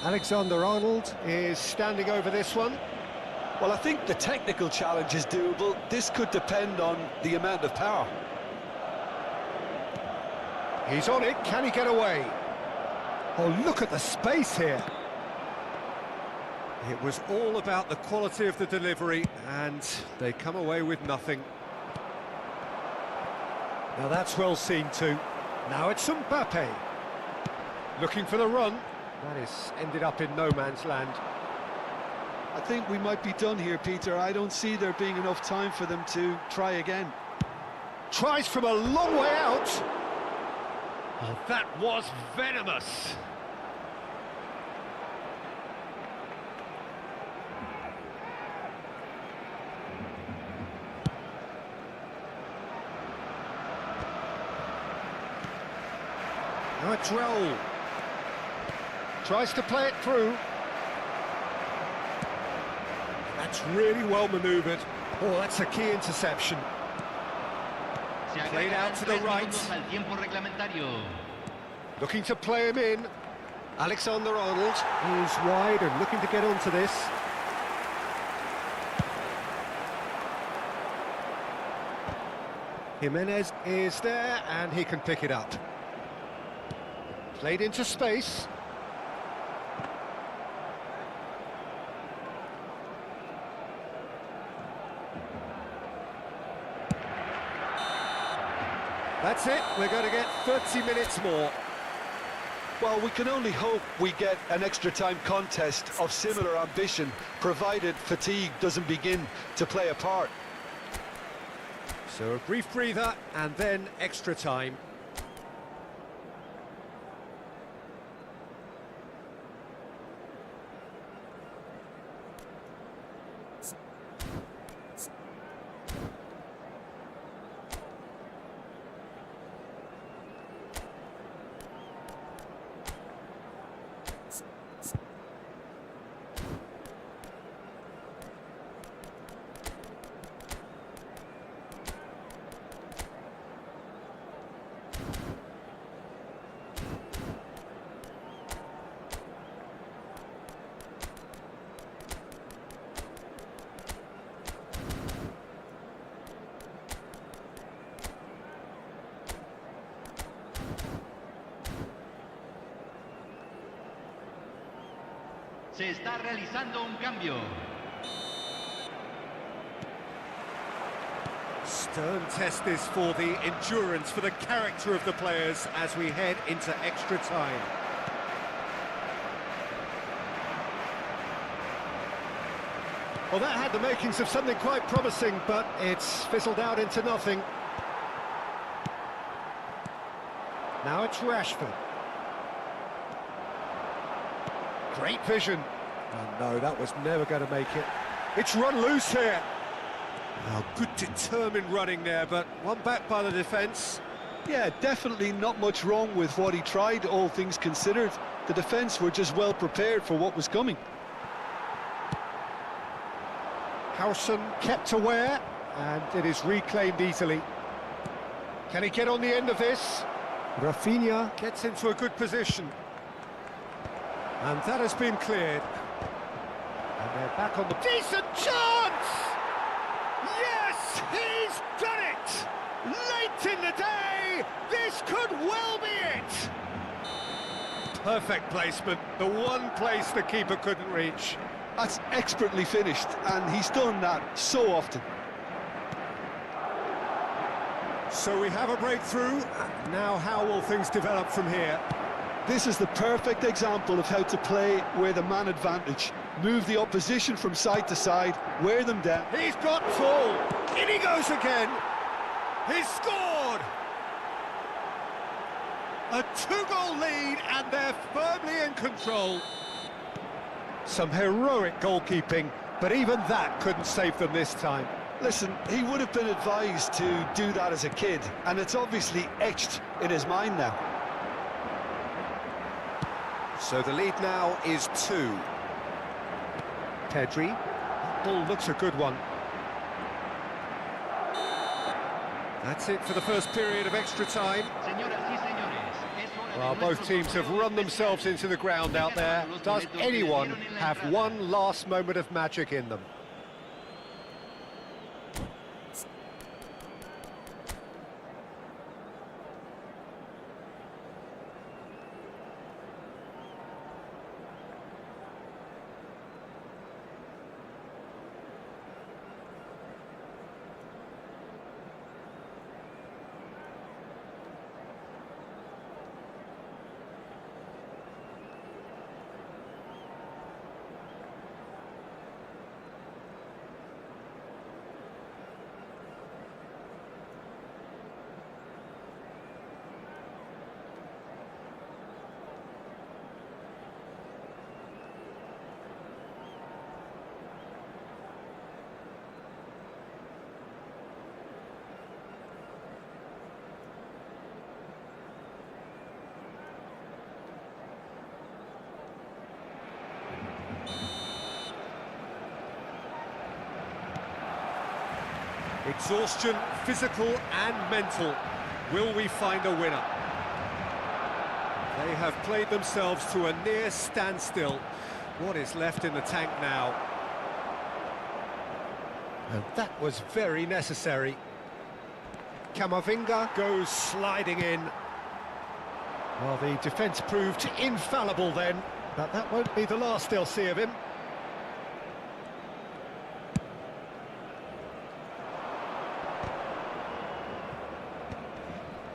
Alexander-Arnold is standing over this one. Well, I think the technical challenge is doable. This could depend on the amount of power. He's on it, can he get away? Oh, look at the space here. It was all about the quality of the delivery, and they come away with nothing. Now that's well seen too. Now it's Mbappe. Looking for the run. That is ended up in no man's land. I think we might be done here, Peter. I don't see there being enough time for them to try again. Tries from a long way out. Oh, that was venomous. Now it's Raul. Tries to play it through. That's really well manoeuvred. Oh, that's a key interception. Played out to the right. Looking to play him in. Alexander-Arnold is wide and looking to get onto this. Jimenez is there and he can pick it up. Played into space. That's it, we're going to get 30 minutes more. Well, we can only hope we get an extra-time contest of similar ambition, provided fatigue doesn't begin to play a part. So a brief breather and then extra time. Se está realizando un cambio. Stern test this for the endurance, for the character of the players as we head into extra time. Well, that had the makings of something quite promising, but it's fizzled out into nothing. Now it's Rashford. Great vision. Oh no, that was never going to make it. It's run loose here. Oh, good determined running there, but one back by the defence. Yeah, definitely not much wrong with what he tried, all things considered. The defence were just well prepared for what was coming. Howson kept aware, and it is reclaimed easily. Can he get on the end of this? Rafinha gets into a good position. And that has been cleared. And they're back on the... Decent chance! Yes, he's done it! Late in the day, this could well be it! Perfect placement, the one place the keeper couldn't reach. That's expertly finished, and he's done that so often. So we have a breakthrough. Now how will things develop from here? This is the perfect example of how to play with a man advantage. Move the opposition from side to side, wear them down. He's got full. In he goes again. He's scored. A two-goal lead, and they're firmly in control. Some heroic goalkeeping, but even that couldn't save them this time. Listen, he would have been advised to do that as a kid, and it's obviously etched in his mind now. So the lead now is 2. Pedri. That ball looks a good one. That's it for the first period of extra time. Well, both teams have run themselves into the ground out there. Does anyone have one last moment of magic in them? Exhaustion, physical and mental. Will we find a winner? They have played themselves to a near standstill. What is left in the tank now? And that was very necessary. Camavinga goes sliding in. Well, the defence proved infallible then, but that won't be the last they'll see of him.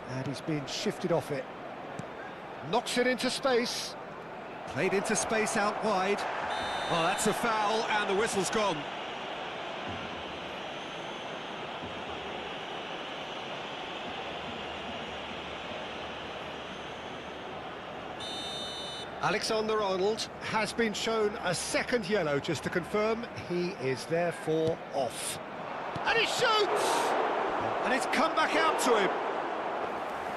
And he's being shifted off it. Knocks it into space. Played into space out wide. Oh, that's a foul, and the whistle's gone. Alexander-Arnold has been shown a second yellow, just to confirm he is therefore off. And he shoots! And it's come back out to him.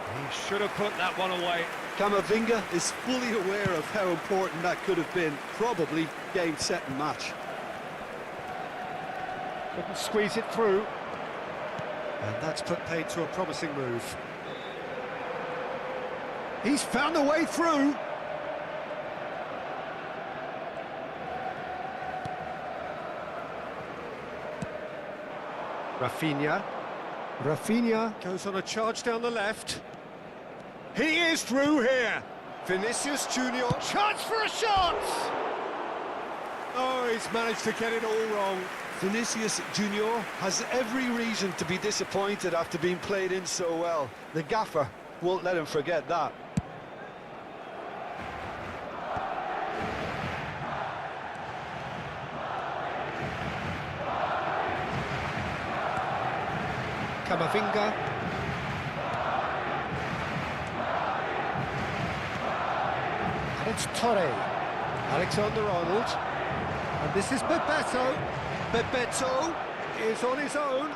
He should have put that one away. Camavinga is fully aware of how important that could have been. Probably game, set and match. Couldn't squeeze it through. And that's put paid to a promising move. He's found a way through. Rafinha goes on a charge down the left. He is through here. Vinicius Junior, chance for a shot! Oh, he's managed to get it all wrong. Vinicius Junior has every reason to be disappointed after being played in so well. The gaffer won't let him forget that. Camavinga. And it's Torre. Alexander-Arnold. And this is Bebeto. Bebeto is on his own.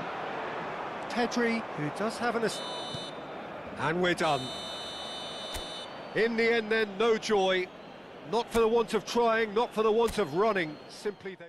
Pedri, who does have an... And we're done. In the end then, no joy. Not for the want of trying, not for the want of running. Simply they...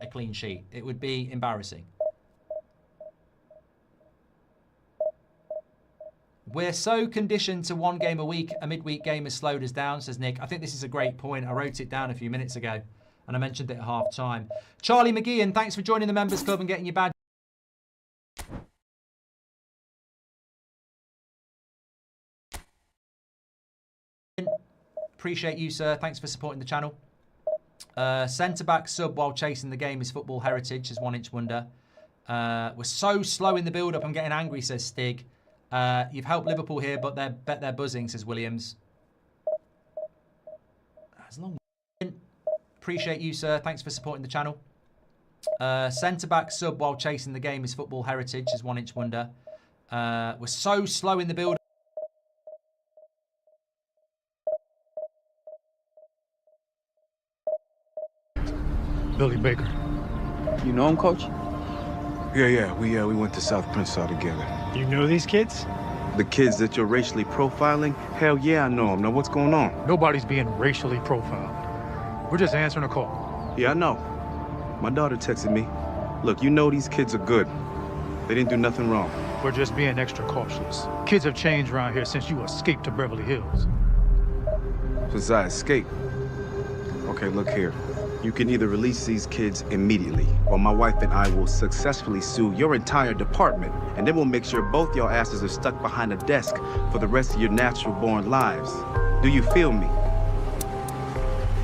A clean sheet. It would be embarrassing. We're so conditioned to one game a week, a midweek game has slowed us down, says Nick. I think this is a great point. I wrote it down a few minutes ago and I mentioned it at half time. Charlie McGeehan, thanks for joining the Members Club and getting your badge. Appreciate you, sir. Thanks for supporting the channel. Centre-back sub while chasing the game is football heritage, says 1 Inch Wonder. We're so slow in the build-up, I'm getting angry, says Stig. You've helped Liverpool here, but they're buzzing, says Williams. As long as... Appreciate you, sir. Thanks for supporting the channel. Centre-back sub while chasing the game is football heritage, says 1 Inch Wonder. We're so slow in the build-up. Billy Baker. You know him, Coach? Yeah. We went to South Princeton together. You know these kids? The kids that you're racially profiling? Hell yeah, I know them. Now what's going on? Nobody's being racially profiled. We're just answering a call. Yeah, I know. My daughter texted me. Look, you know these kids are good. They didn't do nothing wrong. We're just being extra cautious. Kids have changed around here since you escaped to Beverly Hills. Since I escaped. Okay, look here. You can either release these kids immediately, or my wife and I will successfully sue your entire department, and then we'll make sure both your asses are stuck behind a desk for the rest of your natural-born lives. Do you feel me?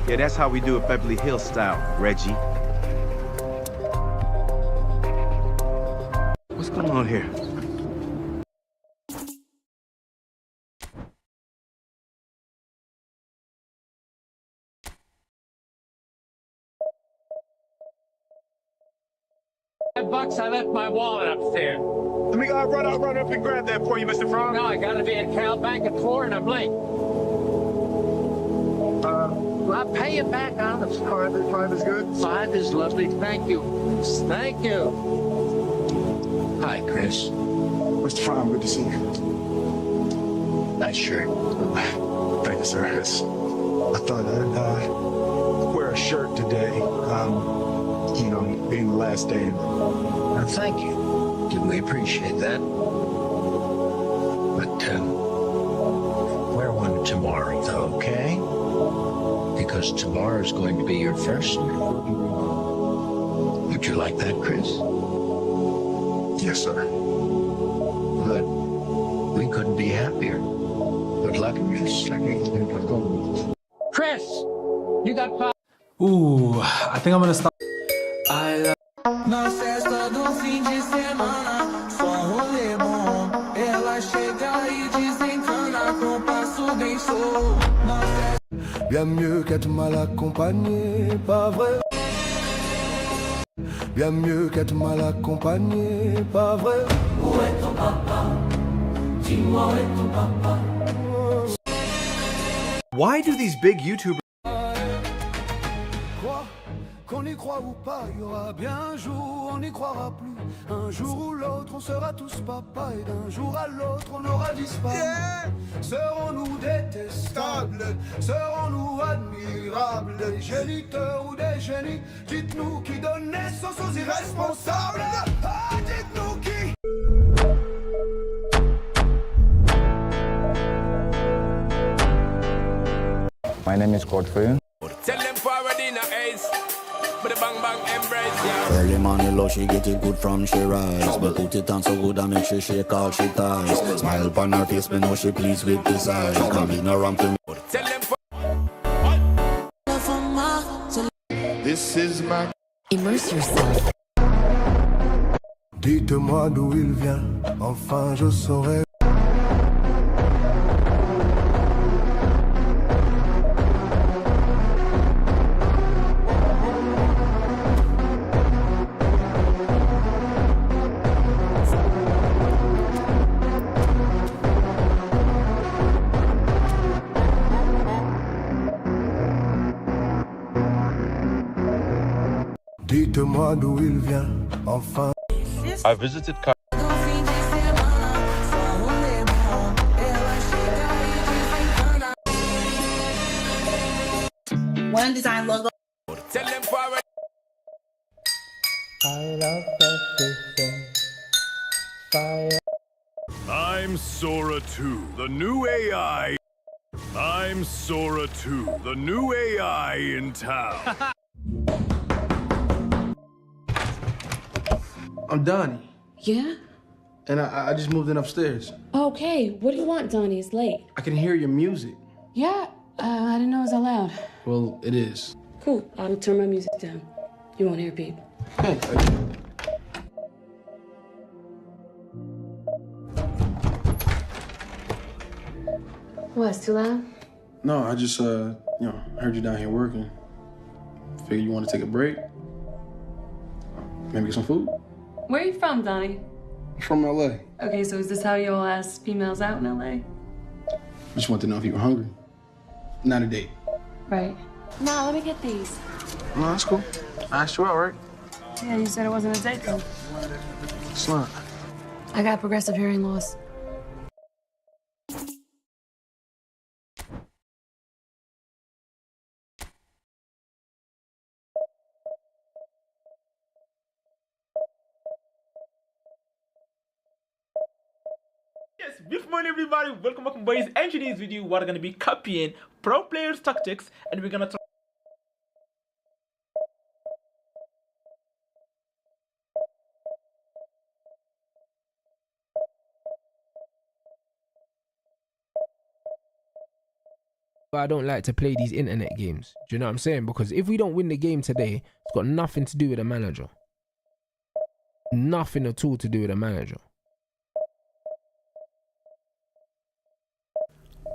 Yeah, that's how we do it Beverly Hills style, Reggie. What's going on here? $5, I left my wallet upstairs. Let me run up and grab that for you, Mr. Frog. No, I gotta be at Cal Bank at 4 and I'm late. I'll pay you back on the card. 5 is good? 5 is lovely. Thank you. Thank you. Hi, Chris. Mr. Frog, good to see you. Nice shirt. Thank you, sir. I thought I'd wear a shirt today. You know, being the last day. Well, thank you. We appreciate that. But, wear one tomorrow, though, okay? Because tomorrow's going to be your first. Would you like that, Chris? Yes, sir. Good. We couldn't be happier. Good luck, Chris. Chris, you got 5. Ooh, I think I'm gonna stop. Na festa do fim de semana, só rolê bom. Ela chega e desencana com passo bem show. Bien mieux qu'être mal accompagné, pas vrai. Bien mieux qu'être mal accompagné, pas vrai. Où est ton papa? Dis-moi où est ton papa? Why do these big YouTubers... Qu'on y croit ou pas, il y aura bien un jour, on n'y croira plus. Un jour ou l'autre, on sera tous papa, et d'un jour à l'autre, on aura disparu. Serons-nous détestables? Serons-nous admirables? Des géniteurs ou des génies? Dites-nous qui donne naissance aux irresponsables. Ah, dites-nous qui? My name is Godfrey. Tell them forward in a ace. But the bang bang embrace, yeah. Early morning love, she get it good from she rise. But put it on so good I make she shake all she ties. Smile upon her face, me know she pleased with this eyes. Come in around to me. Tell them This is my... Immerse yourself. Dites-moi d'où il vient, enfin je saurai. Dites-moi d'où il vient, enfin. I visited One design logo. Tell them forward. I love everything. Fire. I'm Sora 2, the new AI. I'm Sora 2, the new AI in town. I'm Donnie. Yeah? And I just moved in upstairs. Okay, what do you want, Donnie? It's late. I can hear your music. Yeah, I didn't know it was allowed. Well, it is. Cool, I'll turn my music down. You won't hear peep. Hey. What, it's too loud? No, I just, heard you down here working. Figured you want to take a break. Maybe get some food? Where are you from, Donnie? I'm from LA. Okay, so is this how you all ask females out in LA? Just want to know if you were hungry. Not a date. Right. Nah, let me get these. No, that's cool. I asked you out, right? Yeah, you said it wasn't a date, though. It's not. I got progressive hearing loss. Good morning everybody, welcome back boys. And today's video we're gonna be copying pro players tactics and we're gonna try. I don't like to play these internet games. Do you know what I'm saying? Because if we don't win the game today, it's got nothing to do with the manager. Nothing at all to do with the manager.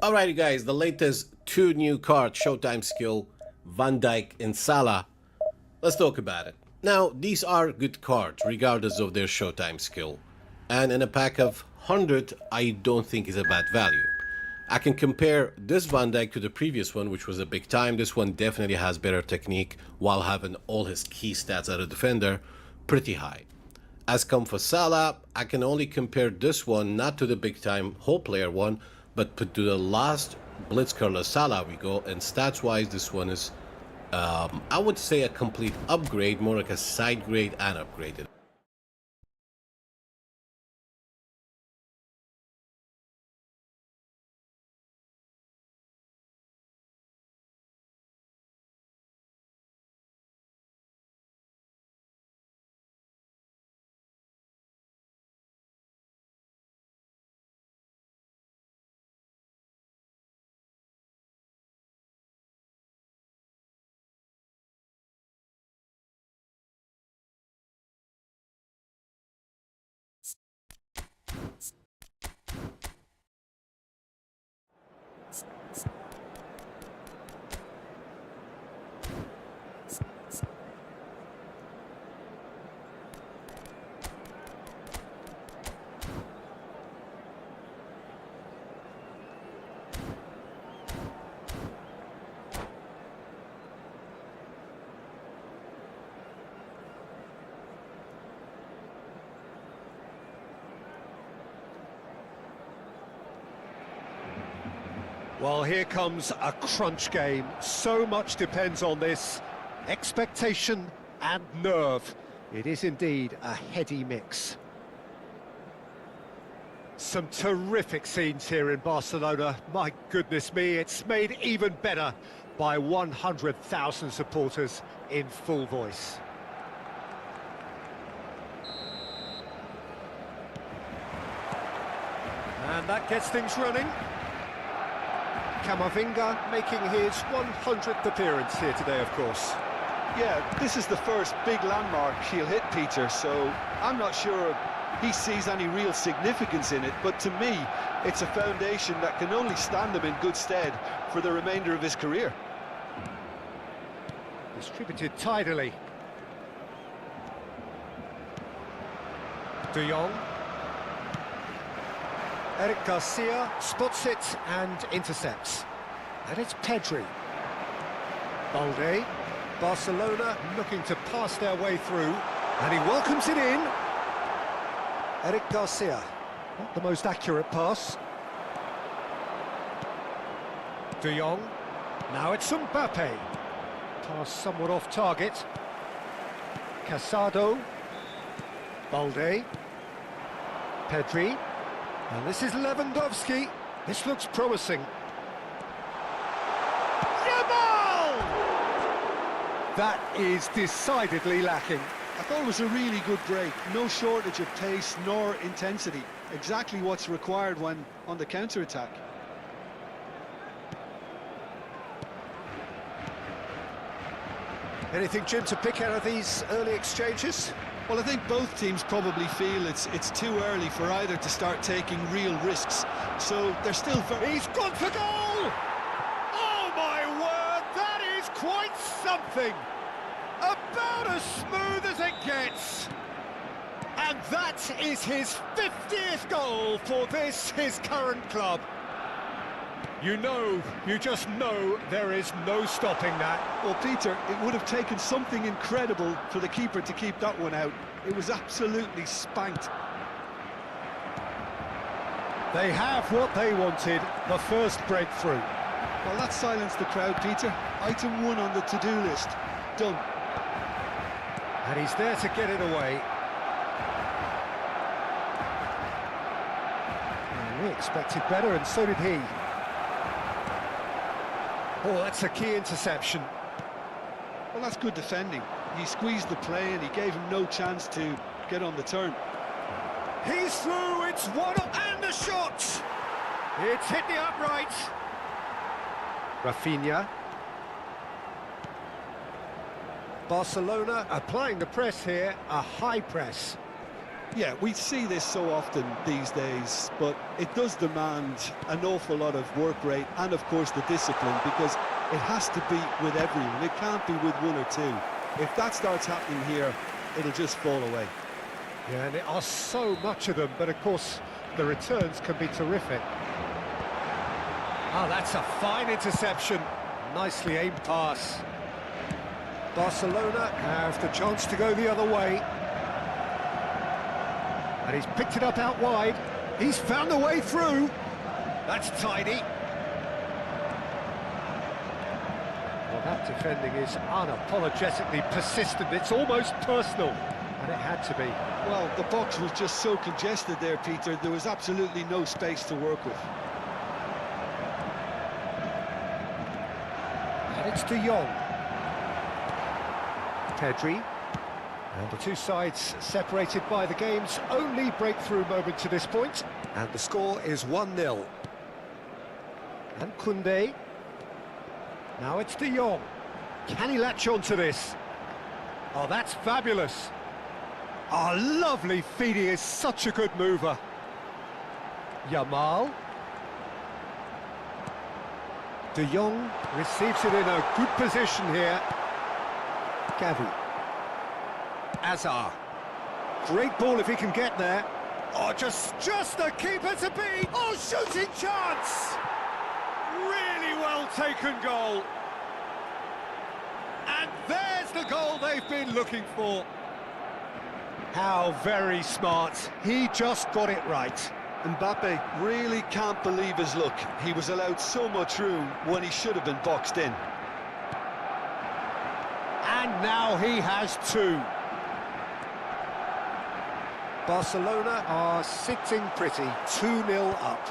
Alrighty guys, the latest two new cards, Showtime Skill, Van Dijk and Salah. Let's talk about it. Now, these are good cards, regardless of their Showtime Skill. And in a pack of 100, I don't think is a bad value. I can compare this Van Dijk to the previous one, which was a big time. This one definitely has better technique, while having all his key stats as a defender pretty high. As come for Salah, I can only compare this one, not to the big time whole player one, but to the last Blitz Curler Salah we go, and stats wise this one is I would say a complete upgrade, more like a side grade and upgraded. Well, here comes a crunch game. So much depends on this. Expectation and nerve. It is indeed a heady mix. Some terrific scenes here in Barcelona. My goodness me, it's made even better by 100,000 supporters in full voice. And that gets things running. Camavinga making his 100th appearance here today, of course. Yeah, this is the first big landmark he'll hit, Peter, so I'm not sure he sees any real significance in it, but to me, it's a foundation that can only stand him in good stead for the remainder of his career. Distributed tidily. De Jong. Eric Garcia spots it and intercepts. And it's Pedri. Balde. Barcelona looking to pass their way through. And he welcomes it in. Eric Garcia. Not the most accurate pass. De Jong. Now it's Mbappe. Pass somewhat off target. Casado. Balde. Pedri. And this is Lewandowski. This looks promising. Yamal! That is decidedly lacking. I thought it was a really good break. No shortage of pace nor intensity. Exactly what's required when on the counter-attack. Anything, Jim, to pick out of these early exchanges? Well, I think both teams probably feel it's too early for either to start taking real risks. So they're still very... He's gone for goal! Oh, my word, that is quite something! About as smooth as it gets. And that is his 50th goal for this, his current club. You just know there is no stopping that. Well, Peter, it would have taken something incredible for the keeper to keep that one out. It was absolutely spanked. They have what they wanted, the first breakthrough. Well, that silenced the crowd, Peter. Item 1 on the to-do list. Done. And he's there to get it away. Rick Expected better, and so did he. Oh, that's a key interception. Well, that's good defending. He squeezed the play and he gave him no chance to get on the turn. He's through, it's 1-0, and the shot! It's hit the upright. Rafinha. Barcelona applying the press here, a high press. Yeah, we see this so often these days, but it does demand an awful lot of work rate and, of course, the discipline, because it has to be with everyone. It can't be with one or two. If that starts happening here, it'll just fall away. Yeah, and there are so much of them, but of course, the returns can be terrific. Oh, that's a fine interception. Nicely aimed pass. Barcelona have the chance to go the other way. And he's picked it up out wide. He's found a way through. That's tidy. Well, that defending is unapologetically persistent. It's almost personal. And it had to be. Well, the box was just so congested there, Peter. There was absolutely no space to work with. And it's De Jong. Pedri. And the two sides separated by the game's only breakthrough moment to this point. And the score is 1-0. And Koundé. Now it's De Jong. Can he latch on to this? Oh, that's fabulous. Oh, lovely feed. He is such a good mover. Yamal. De Jong receives it in a good position here. Gavi. Azar. Great ball if he can get there. Oh, just the keeper to beat. Oh, shooting chance! Really well taken goal. And there's the goal they've been looking for. How very smart. He just got it right. Mbappe really can't believe his luck. He was allowed so much room when he should have been boxed in. And now he has two. Barcelona are sitting pretty, 2-0 up.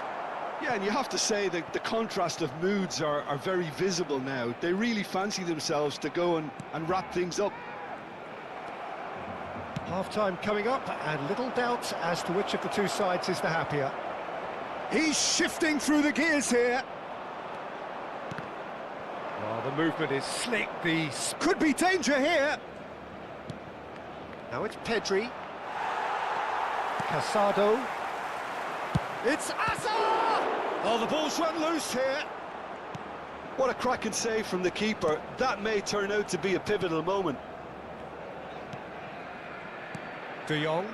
Yeah, and you have to say that the contrast of moods are very visible now. They really fancy themselves to go and wrap things up. Half-time coming up, and little doubt as to which of the two sides is the happier. He's shifting through the gears here. Oh, the movement is slick. Could be danger here. Now it's Pedri. Casado. It's Azar! Oh, the ball's run loose here. What a cracking save from the keeper. That may turn out to be a pivotal moment. De Jong.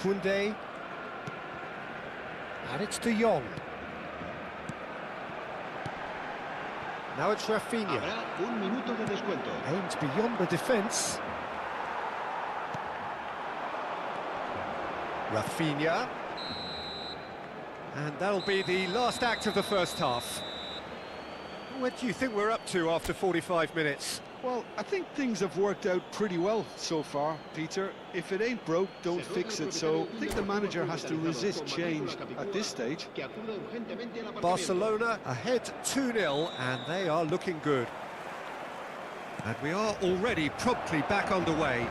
Koundé. And it's De Jong. Now it's Rafinha. Aims beyond the defence. Rafinha. And that'll be the last act of the first half. What do you think we're up to after 45 minutes? Well, I think things have worked out pretty well so far, Peter. If it ain't broke, don't fix it. So I think the manager has to resist change at this stage. Barcelona ahead 2-0, and they are looking good. And we are already promptly back underway.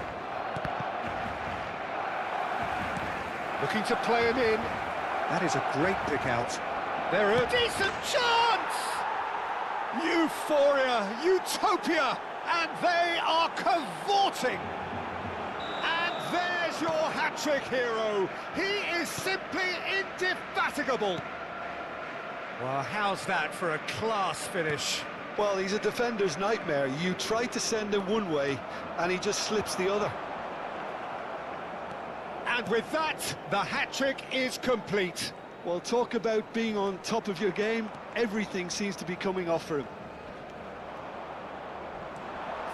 Looking to play him in. That is a great pick out. They're a decent chance! Euphoria, utopia, and they are cavorting. And there's your hat-trick hero. He is simply indefatigable. Well, how's that for a class finish? Well, he's a defender's nightmare. You try to send him one way, and he just slips the other. And with that, the hat-trick is complete. Well, talk about being on top of your game. Everything seems to be coming off for him.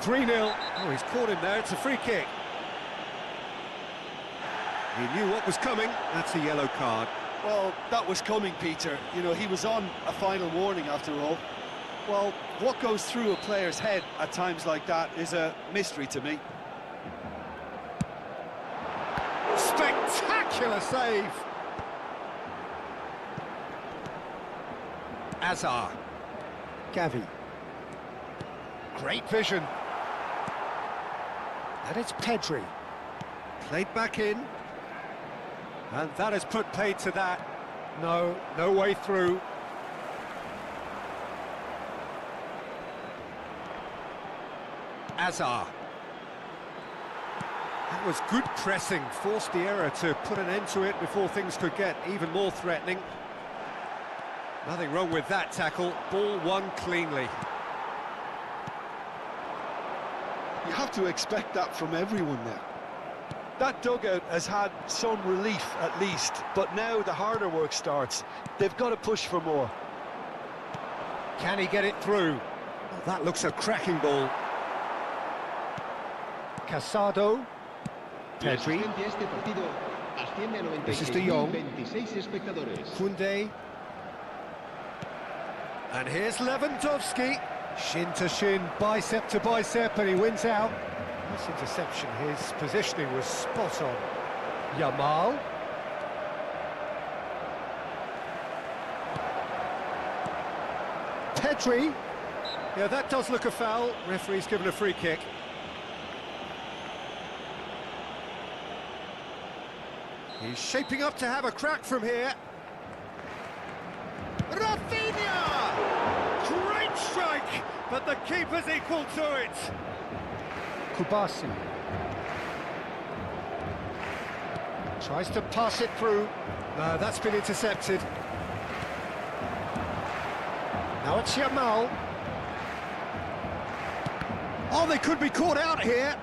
3-0. Oh, he's caught him there. It's a free kick. He knew what was coming. That's a yellow card. Well, that was coming, Peter. You know, he was on a final warning after all. Well, what goes through a player's head at times like that is a mystery to me. Spectacular save. Azar. Gavi. Great vision. And it's Pedri. Played back in. And that has put paid to that. No way through. Azar. That was good pressing, forced the error to put an end to it before things could get even more threatening. Nothing wrong with that tackle, ball won cleanly. You have to expect that from everyone now. That dugout has had some relief at least, but now the harder work starts. They've got to push for more. Can he get it through? Oh, that looks a cracking ball. Casado. Pedri. This is De Jong. Koundé. And here's Lewandowski. Shin to shin, bicep to bicep, and he wins out. Nice interception. His positioning was spot on. Yamal. Pedri. Yeah, that does look a foul. Referee's given a free kick. He's shaping up to have a crack from here. Rafinha! Great strike, but the keeper's equal to it. Kubasi. Tries to pass it through. No, that's been intercepted. Now it's Yamal. Oh, they could be caught out here.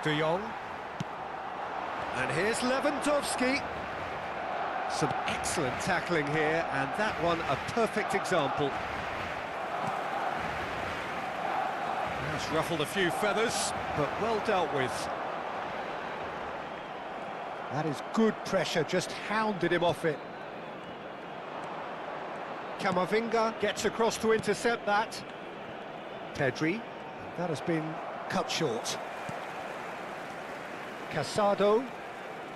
De Jong. And here's Lewandowski. Some excellent tackling here, and that one a perfect example. That's ruffled a few feathers, but well dealt with. That is good pressure, just hounded him off it. Camavinga gets across to intercept that. Pedri, that has been cut short. Casado,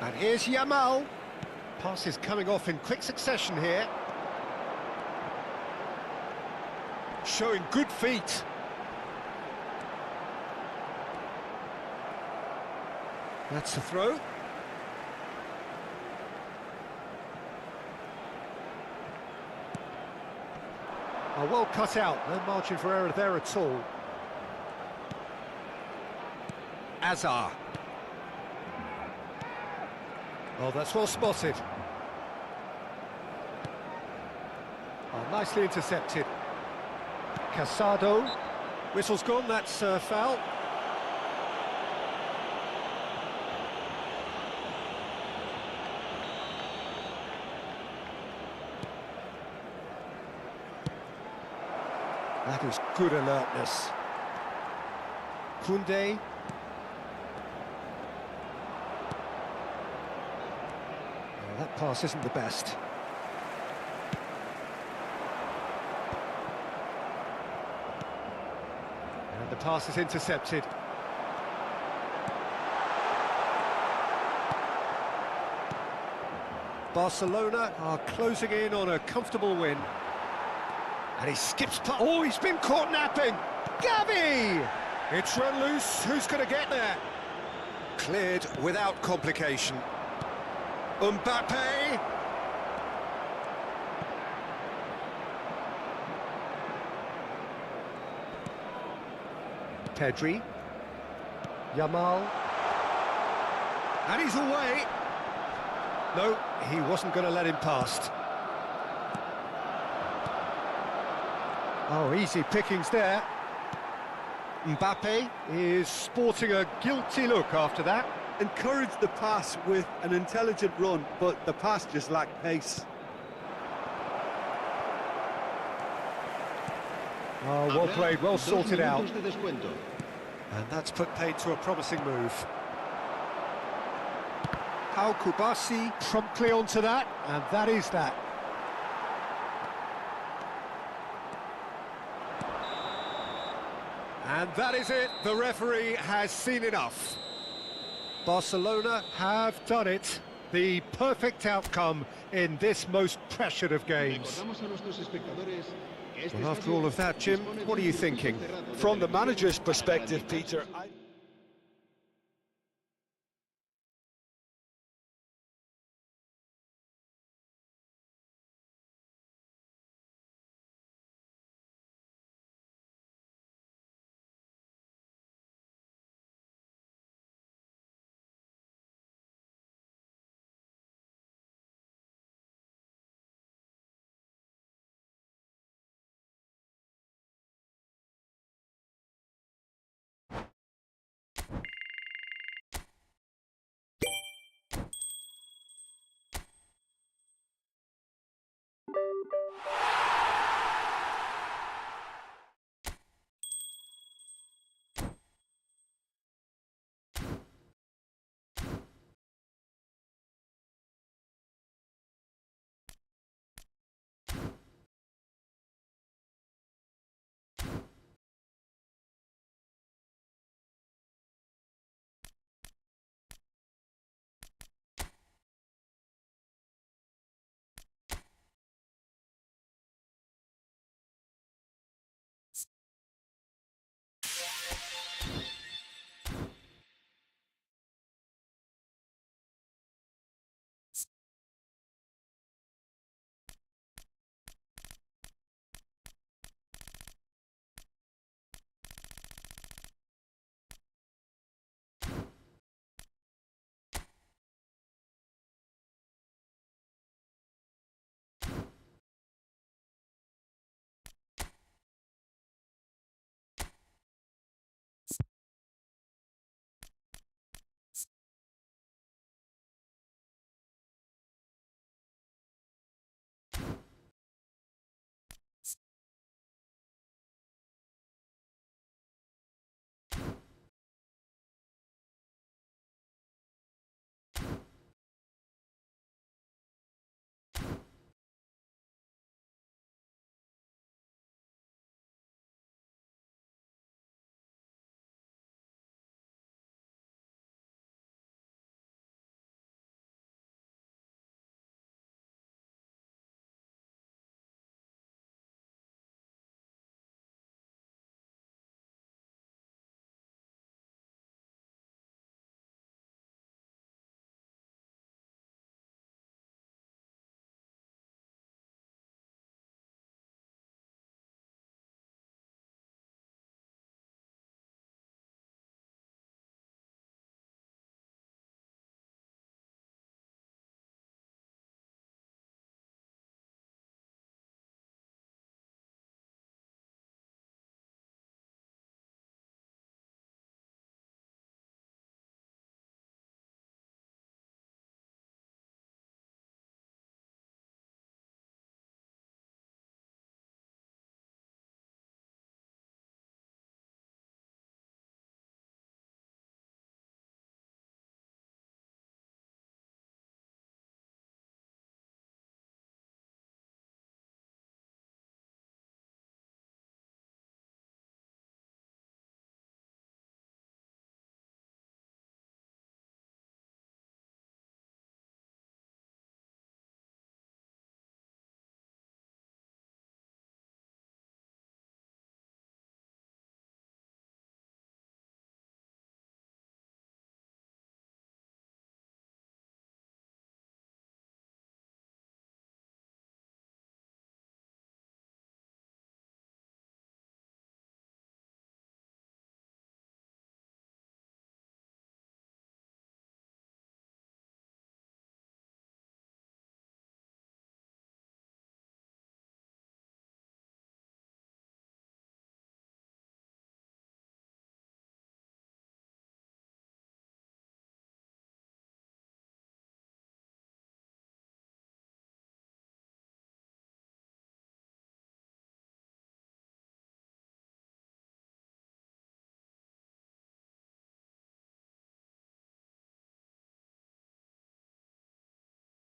and here's Yamal. Passes coming off in quick succession here. Showing good feet. That's the throw. Oh, well cut out, no margin for error there at all. Azar. Oh, that's well spotted. Oh, nicely intercepted. Casado. Whistle's gone, that's foul. That is good alertness. Koundé. That pass isn't the best. And the pass is intercepted. Barcelona are closing in on a comfortable win. And he skips past. Oh, he's been caught napping. Gavi! It's run loose. Who's going to get there? Cleared without complication. Mbappe. Pedri. Yamal. And he's away. No, he wasn't going to let him past. Oh, easy pickings there. Mbappe is sporting a guilty look after that. Encouraged the pass with an intelligent run, but the pass just lacked pace. Oh, well played, well sorted out. And that's put paid to a promising move. Pau Kubasi promptly onto that, and that is that. And that is it. The referee has seen enough. Barcelona have done it. The perfect outcome in this most pressured of games. Well, after all of that, Jim, what are you thinking? From the manager's perspective, Peter,